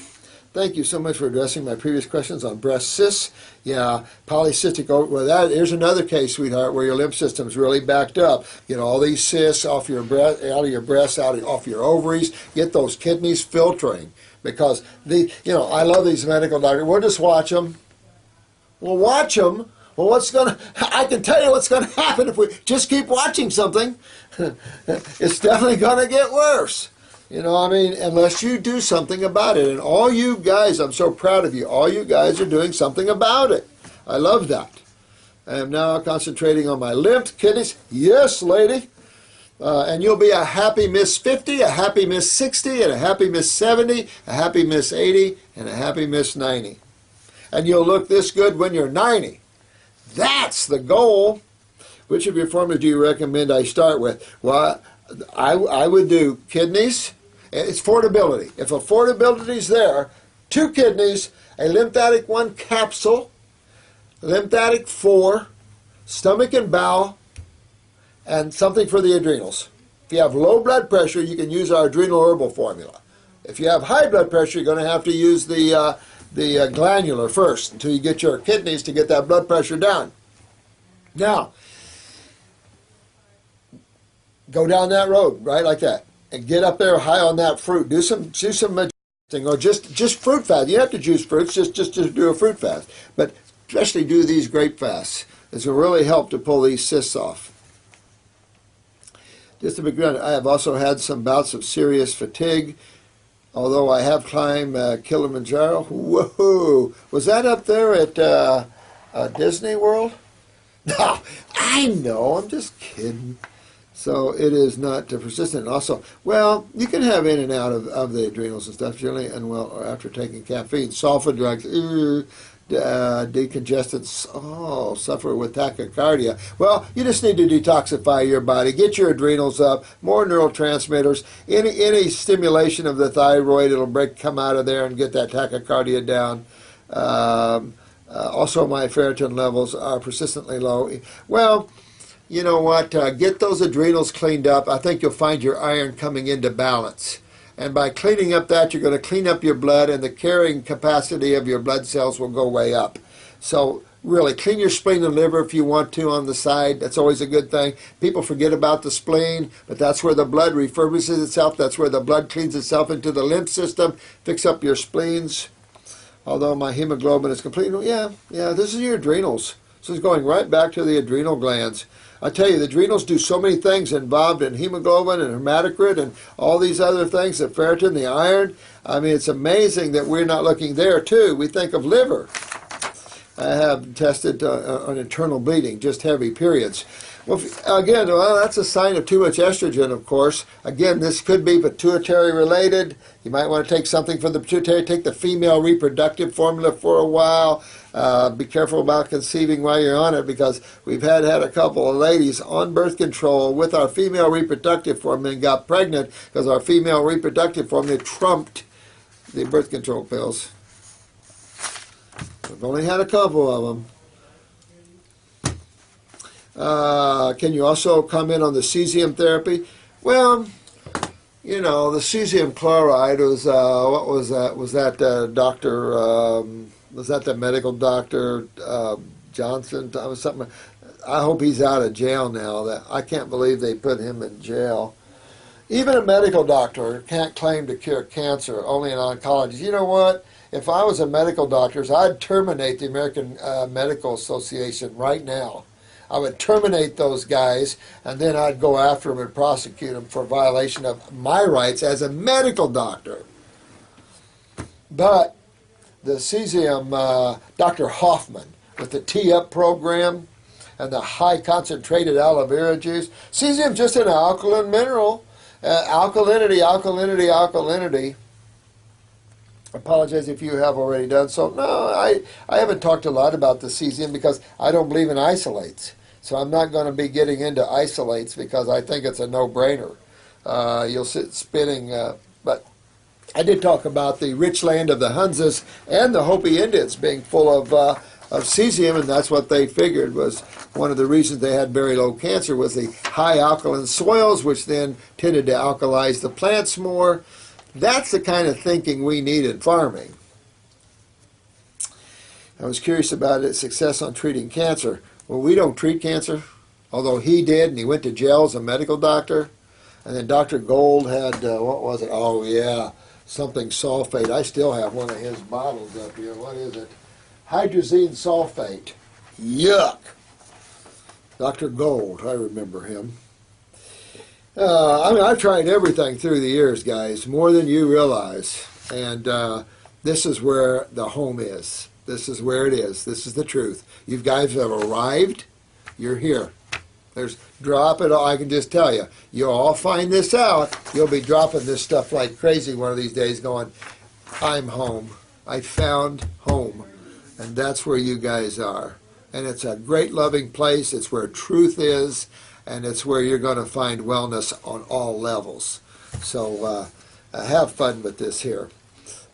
Thank you so much for addressing my previous questions on breast cysts. Yeah, polycystic, here's another case, sweetheart, where your lymph system's really backed up. Get all these cysts off your breast, out of your breasts, off your ovaries. Get those kidneys filtering. Because, I love these medical doctors. We'll just watch them. We'll watch them. Well, I can tell you what's going to happen if we just keep watching something. It's definitely going to get worse. Unless you do something about it. And all you guys, I'm so proud of you. All you guys are doing something about it. I love that. I am now concentrating on my lymph, kidneys. Yes, lady. And you'll be a happy Miss 50, a happy Miss 60, and a happy Miss 70, a happy Miss 80, and a happy Miss 90. And you'll look this good when you're 90. That's the goal. Which of your formulas do you recommend I start with? Well, I would do kidneys. It's affordability. If affordability is there, 2 kidneys, a lymphatic 1 capsule, lymphatic 4, stomach and bowel, and something for the adrenals. If you have low blood pressure, you can use our adrenal herbal formula. If you have high blood pressure, you're going to have to use the glandular first until you get your kidneys to get that blood pressure down. Now, go down that road, right, like that. and get up there high on that fruit. Do some thing, or just fruit fast. You have to juice fruits, just do a fruit fast. But especially do these grape fasts. It's going to really help to pull these cysts off. Just to be granted, I have also had some bouts of serious fatigue, although I have climbed Kilimanjaro. Whoa! Was that up there at Disney World? No, I know. I'm just kidding. So it is not persistent. Also, well, you can have in and out of the adrenals and stuff, generally unwell after taking caffeine. Sulfa drugs, decongestants, suffer with tachycardia. Well, you just need to detoxify your body, get your adrenals up, more neurotransmitters. Any stimulation of the thyroid, it'll come out of there and get that tachycardia down. Also, my ferritin levels are persistently low. Well, you know what? Get those adrenals cleaned up. I think you'll find your iron coming into balance. And by cleaning up that, you're going to clean up your blood, and the carrying capacity of your blood cells will go way up. So really, clean your spleen and liver if you want to on the side. That's always a good thing. People forget about the spleen, but that's where the blood refurbishes itself. That's where the blood cleans itself into the lymph system. Fix up your spleens. Although my hemoglobin is completely, yeah, this is your adrenals. This is going right back to the adrenal glands. I tell you, the adrenals do so many things involved in hemoglobin and hematocrit and all these other things, the ferritin, the iron. I mean, it's amazing that we're not looking there, too. We think of liver. I have tested on internal bleeding, just heavy periods. Well, again, that's a sign of too much estrogen, of course. Again, this could be pituitary related. You might want to take something for the pituitary. Take the female reproductive formula for a while. Be careful about conceiving while you're on it, because we've had a couple of ladies on birth control with our female reproductive formula and got pregnant because our female reproductive formula trumped the birth control pills. We've only had a couple of them. Can you also comment on the cesium therapy? Well, you know, the cesium chloride was, what was that? Was that Dr. Was that the medical doctor Johnson? Something. I hope he's out of jail now. I can't believe they put him in jail. Even a medical doctor can't claim to cure cancer, only an oncologist. You know what? If I was a medical doctor, I'd terminate the American Medical Association right now. I would terminate those guys, and then I'd go after them and prosecute them for violation of my rights as a medical doctor. But the cesium, Dr. Hoffman, with the T-Up program and the high concentrated aloe vera juice, cesium just an alkaline mineral. Alkalinity. I apologize if you have already done so. No, I haven't talked a lot about the cesium because I don't believe in isolates. So I'm not going to be getting into isolates because I think it's a no-brainer. You'll sit spinning. But I did talk about the rich land of the Hunzas and the Hopi Indians being full of cesium, and that's what they figured was one of the reasons they had very low cancer was the high alkaline soils, which then tended to alkalize the plants more. That's the kind of thinking we need in farming. I was curious about its success on treating cancer. Well, we don't treat cancer, although he did, and he went to jail as a medical doctor. And then Dr. Gold had, what was it? Oh, yeah, something sulfate. I still have one of his bottles up here. What is it? Hydrazine sulfate. Yuck. Dr. Gold, I remember him. I've tried everything through the years, guys, more than you realize. And this is where the home is. This is where it is. This is the truth. You guys have arrived. You're here. Drop it all. I can just tell you. You'll all find this out. You'll be dropping this stuff like crazy one of these days going, I'm home. I found home. And that's where you guys are. And it's a great loving place. It's where truth is. And it's where you're going to find wellness on all levels. So have fun with this here.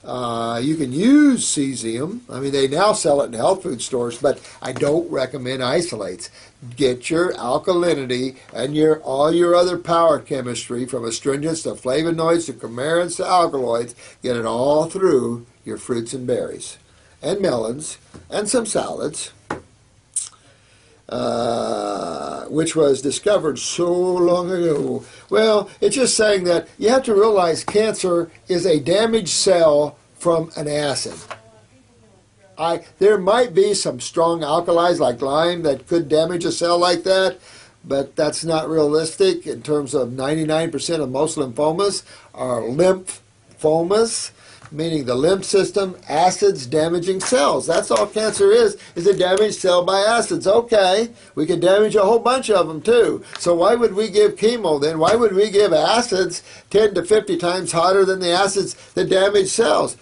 You can use cesium. I mean, they now sell it in health food stores, but I don't recommend isolates. Get your alkalinity and all your other power chemistry, from astringents to flavonoids to coumarins to alkaloids. Get it all through your fruits and berries and melons and some salads. which was discovered so long ago. Well, it's just saying that you have to realize cancer is a damaged cell from an acid. There might be some strong alkalis like lime that could damage a cell like that, but that's not realistic in terms of 99% of most lymphomas are lymphomas, meaning the lymph system, acids damaging cells. That's all cancer is a damaged cell by acids. Okay, we can damage a whole bunch of them too. So why would we give chemo then? Why would we give acids 10 to 50 times hotter than the acids that damage cells?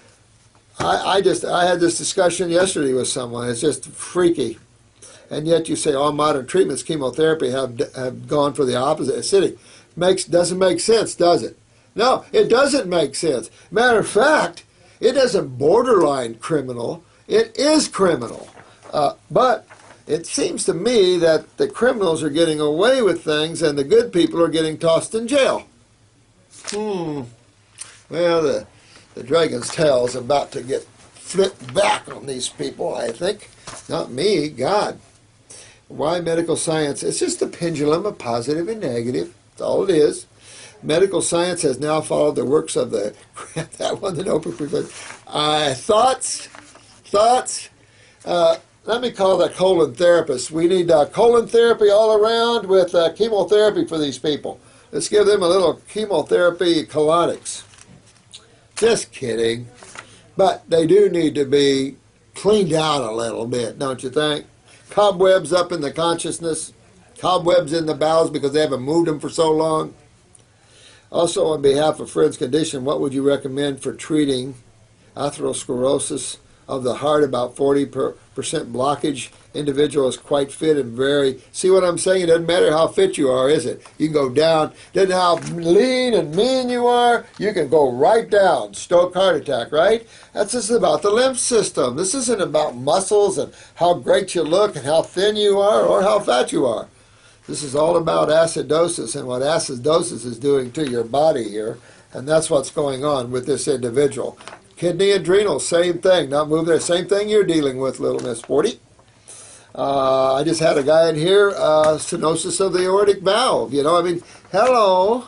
I had this discussion yesterday with someone. It's just freaky. And yet you say all modern treatments, chemotherapy, have gone for the opposite, acidic. Doesn't make sense, does it? No, it doesn't make sense. Matter of fact, it isn't borderline criminal. It is criminal. But it seems to me that the criminals are getting away with things and the good people are getting tossed in jail. Well, the dragon's tail is about to get flipped back on these people, I think. Not me, God. Why medical science? It's just a pendulum of positive and negative. That's all it is. Medical science has now followed the works of the that one, the Nobel Prize. Thoughts. Let me call the colon therapist. We need colon therapy all around with chemotherapy for these people. Let's give them a little chemotherapy colonics. Just kidding. But they do need to be cleaned out a little bit, don't you think? Cobwebs up in the consciousness, cobwebs in the bowels because they haven't moved them for so long. Also, on behalf of Fred's condition, what would you recommend for treating atherosclerosis of the heart? About 40% blockage. Individual is quite fit and very... See what I'm saying? It doesn't matter how fit you are, is it? You can go down. Doesn't matter how lean and mean you are. You can go right down. Stroke, heart attack, right? That's just about the lymph system. This isn't about muscles and how great you look and how thin you are or how fat you are. This is all about acidosis and what acidosis is doing to your body here. And that's what's going on with this individual. Kidney, adrenal, same thing. Not moving there. Same thing you're dealing with, little Miss 40. I just had a guy in here, stenosis of the aortic valve. Hello.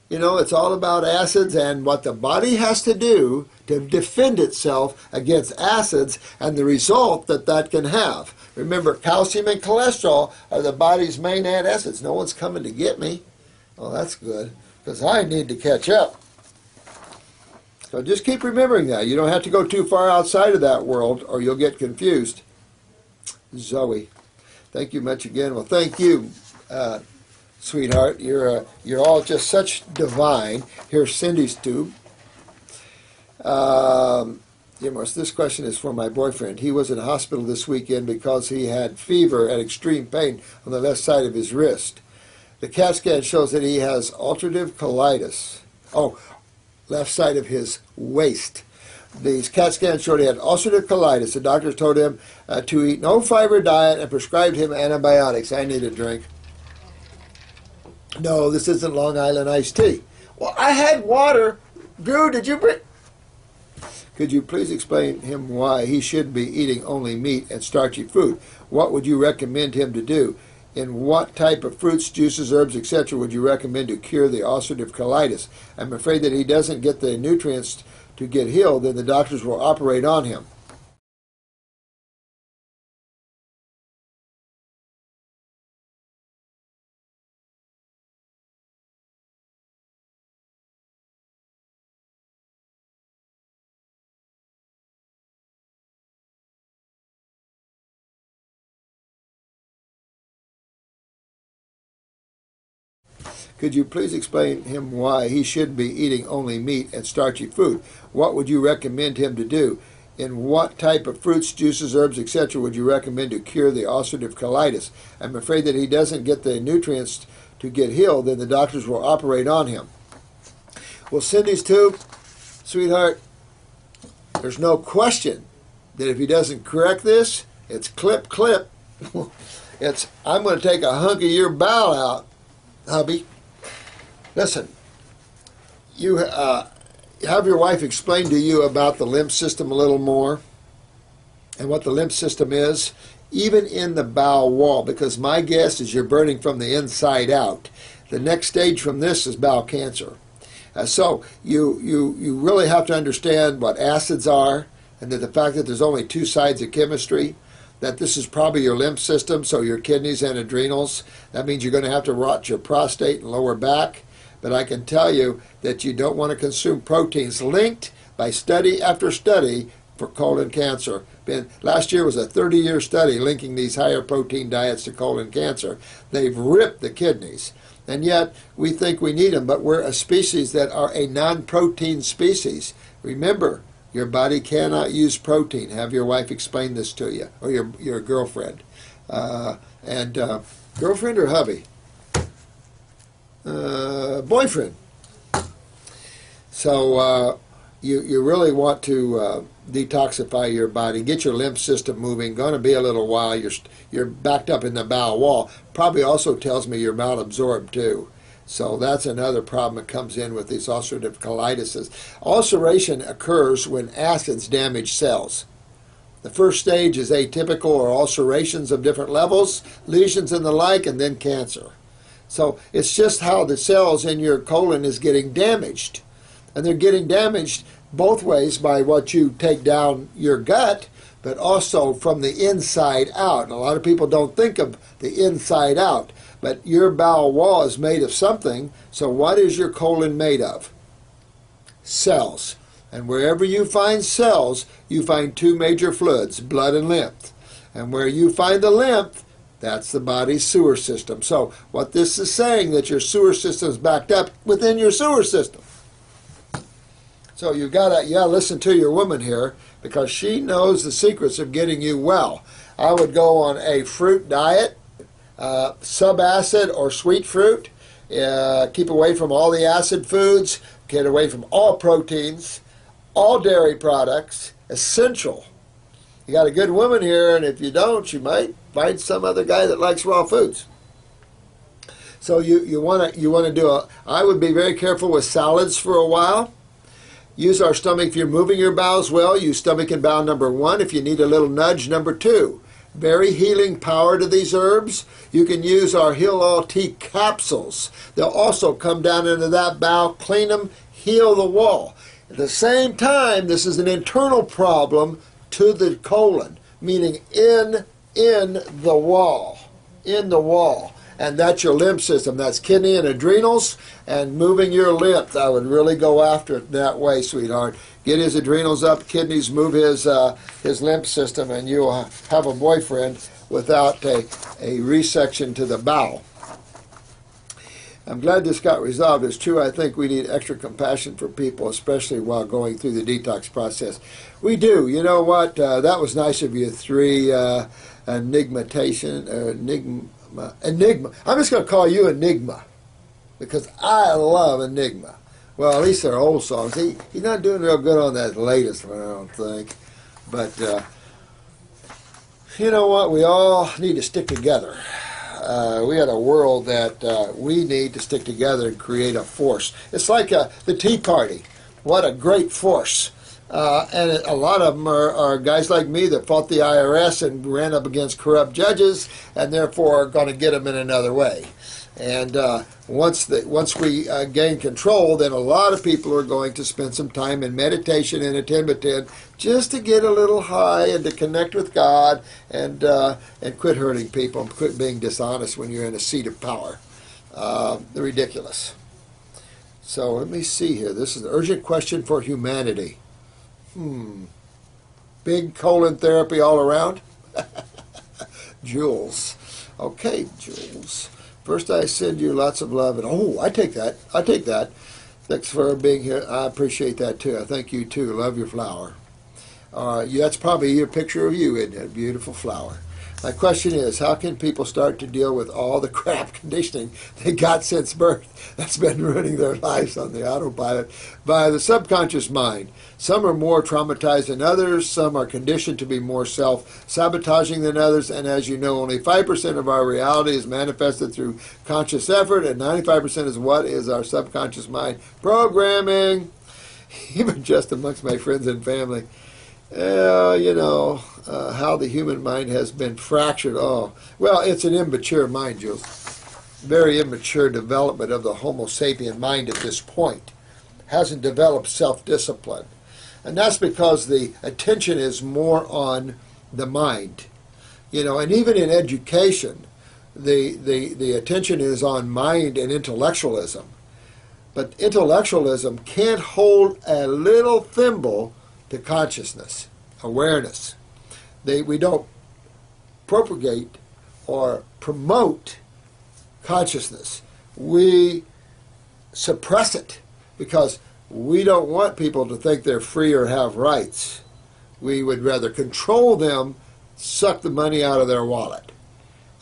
It's all about acids and what the body has to do to defend itself against acids and the result that can have. Remember, calcium and cholesterol are the body's main antacids. No one's coming to get me. Well, that's good, because I need to catch up. So just keep remembering that. You don't have to go too far outside of that world or you'll get confused. Zoe, thank you much again. Well, thank you, sweetheart. You're all just such divine. Here's Cindy's tube. This question is for my boyfriend. He was in a hospital this weekend because he had fever and extreme pain on the left side of his wrist. The CAT scan shows that he has ulcerative colitis. Left side of his waist. The CAT scan showed he had ulcerative colitis. The doctors told him to eat no fiber diet and prescribed him antibiotics. I need a drink. No, this isn't Long Island iced tea. Well, I had water. Drew, did you bring... Could you please explain him why he should be eating only meat and starchy food? What would you recommend him to do? In what type of fruits, juices, herbs, etc. would you recommend to cure the ulcerative colitis? I'm afraid that he doesn't get the nutrients to get healed, then the doctors will operate on him. Could you please explain him why he should be eating only meat and starchy food? What would you recommend him to do? In what type of fruits, juices, herbs, etc. would you recommend to cure the ulcerative colitis? I'm afraid that he doesn't get the nutrients to get healed, then the doctors will operate on him. Well, Cindy's tube, sweetheart, there's no question that if he doesn't correct this, it's clip. I'm going to take a hunk of your bowel out, hubby. Listen, you have your wife explain to you about the lymph system a little more and what the lymph system is. even in the bowel wall, because my guess is you're burning from the inside out. The next stage from this is bowel cancer. So you really have to understand what acids are, and that the fact that there's only two sides of chemistry, that this is probably your lymph system, so your kidneys and adrenals. That means you're going to have to watch your prostate and lower back. But I can tell you that you don't want to consume proteins linked by study after study for colon cancer. Last year was a 30-year study linking these higher protein diets to colon cancer. They've ripped the kidneys. And yet we think we need them, but we're a species that are a non-protein species. Remember, your body cannot use protein. Have your wife explain this to you, or your girlfriend. Girlfriend or hubby? Boyfriend. So you really want to detoxify your body, get your lymph system moving. Going to be a little while. You're backed up in the bowel wall. Probably also tells me you're malabsorbed too. So that's another problem that comes in with these ulcerative colitis. Ulceration occurs when acids damage cells. The first stage is atypical, or ulcerations of different levels, lesions and the like, and then cancer. So it's just how the cells in your colon is getting damaged. And they're getting damaged both ways by what you take down your gut, but also from the inside out. And a lot of people don't think of the inside out. But your bowel wall is made of something, so what is your colon made of? Cells. And wherever you find cells, you find two major fluids, blood and lymph. And where you find the lymph, that's the body's sewer system. So what this is saying, that your sewer system is backed up within your sewer system. So you gotta listen to your woman here, because she knows the secrets of getting you well. I would go on a fruit diet. Subacid or sweet fruit. Keep away from all the acid foods. Get away from all proteins, all dairy products. Essential. You got a good woman here, and if you don't, you might find some other guy that likes raw foods. So you want to do I would be very careful with salads for a while. Use our stomach. If you're moving your bowels well, use stomach and bowel number 1. If you need a little nudge, number 2. Very healing power to these herbs. You can use our Heal All Tea capsules. They'll also come down into that bowel, clean them, heal the wall. At the same time, this is an internal problem to the colon, meaning in the wall. In the wall. And that's your lymph system. That's kidney and adrenals, and moving your lymph. I would really go after it that way, sweetheart. Get his adrenals up, kidneys, move his lymph system, and you'll have a boyfriend without a resection to the bowel. I'm glad this got resolved. It's true, I think we need extra compassion for people, especially while going through the detox process. We do. You know what? That was nice of you. 3 enigmatation. Enigma. I'm just going to call you Enigma, because I love Enigma. Well, at least they're old songs. He's not doing real good on that latest one, I don't think. But you know what? We all need to stick together. We had a world that we need to stick together and create a force. It's like the Tea Party. What a great force. And a lot of them are guys like me that fought the IRS and ran up against corrupt judges, and therefore are going to get them in another way. And once we gain control, then a lot of people are going to spend some time in meditation and a 10 just to get a little high and to connect with God, and quit hurting people and quit being dishonest when you're in a seat of power. They're ridiculous. So let me see here. This is an urgent question for humanity. Big colon therapy all around? Jules. Okay, Jules. First, I send you lots of love, and I take that. I take that. Thanks for being here. I appreciate that too. I thank you too. Love your flower. That's probably your picture of you, isn't it? A beautiful flower. My question is, how can people start to deal with all the crap conditioning they got since birth that's been ruining their lives on the autopilot by the subconscious mind? Some are more traumatized than others. Some are conditioned to be more self-sabotaging than others. And as you know, only 5% of our reality is manifested through conscious effort, and 95% is what is our subconscious mind programming. Even just amongst my friends and family. how the human mind has been fractured. Oh, well, it's an immature mind, Jules. Very immature development of the Homo sapien mind at this point. Hasn't developed self-discipline. And that's because the attention is more on the mind. And even in education, the attention is on mind and intellectualism. But intellectualism can't hold a little thimble to consciousness, awareness. We don't propagate or promote consciousness. We suppress it because we don't want people to think they're free or have rights. We would rather control them, suck the money out of their wallet.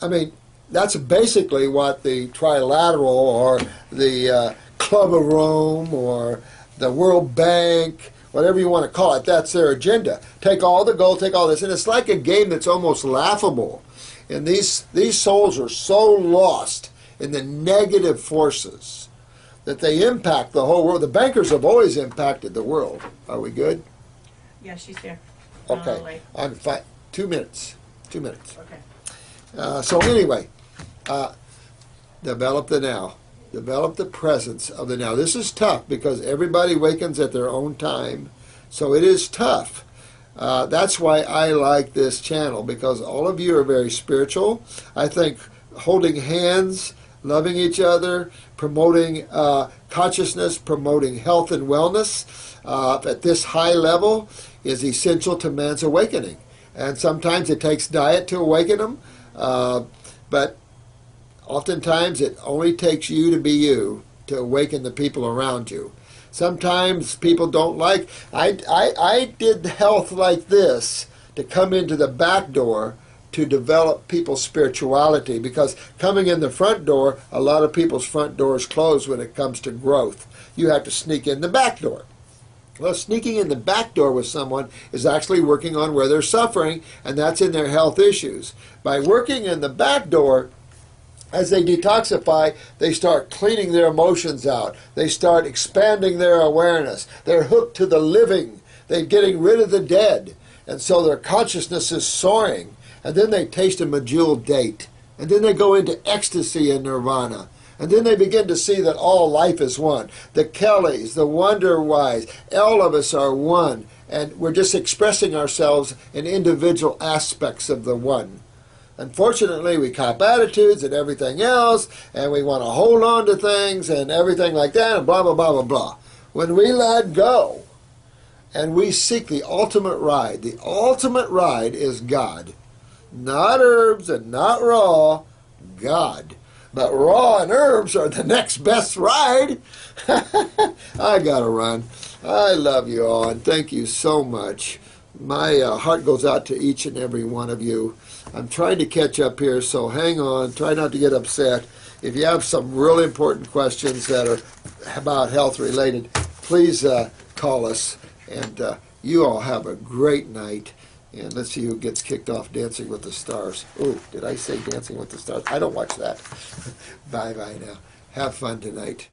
I mean, that's basically what the Trilateral or the Club of Rome or the World Bank, whatever you want to call it, that's their agenda. Take all the gold, take all this. And it's like a game that's almost laughable. And these souls are so lost in the negative forces that they impact the whole world. The bankers have always impacted the world. Are we good? Yeah, she's here. Okay. I'm fine. 2 minutes. 2 minutes. Okay. So anyway, develop the now. Develop the presence of the now. This is tough because everybody wakens at their own time. So it is tough. That's why I like this channel, because all of you are very spiritual. I think holding hands, loving each other, promoting consciousness, promoting health and wellness at this high level is essential to man's awakening. And sometimes it takes diet to awaken them, but oftentimes it only takes you to be you to awaken the people around you. Sometimes people don't like. I did health like this to come into the back door to develop people's spirituality, because coming in the front door, a lot of people's front doors close when it comes to growth. You have to sneak in the back door. Well, sneaking in the back door with someone is actually working on where they're suffering, and that's in their health issues. By working in the back door, as they detoxify, they start cleaning their emotions out. They start expanding their awareness. They're hooked to the living. They're getting rid of the dead. And so their consciousness is soaring. And then they taste a medjool date. And then they go into ecstasy and nirvana. And then they begin to see that all life is one. The Kellys, the Wonder Wise, all of us are one. And we're just expressing ourselves in individual aspects of the one. Unfortunately, we cop attitudes and everything else, and we want to hold on to things and everything like that, and blah, blah, blah, blah, blah. When we let go and we seek the ultimate ride is God. Not herbs and not raw, God. But raw and herbs are the next best ride. I gotta run. I love you all, and thank you so much. My heart goes out to each and every one of you. I'm trying to catch up here, so hang on. Try not to get upset. If you have some really important questions that are about health related, please call us. And you all have a great night. And let's see who gets kicked off Dancing with the Stars. Oh, did I say Dancing with the Stars? I don't watch that. Bye-bye now. Have fun tonight.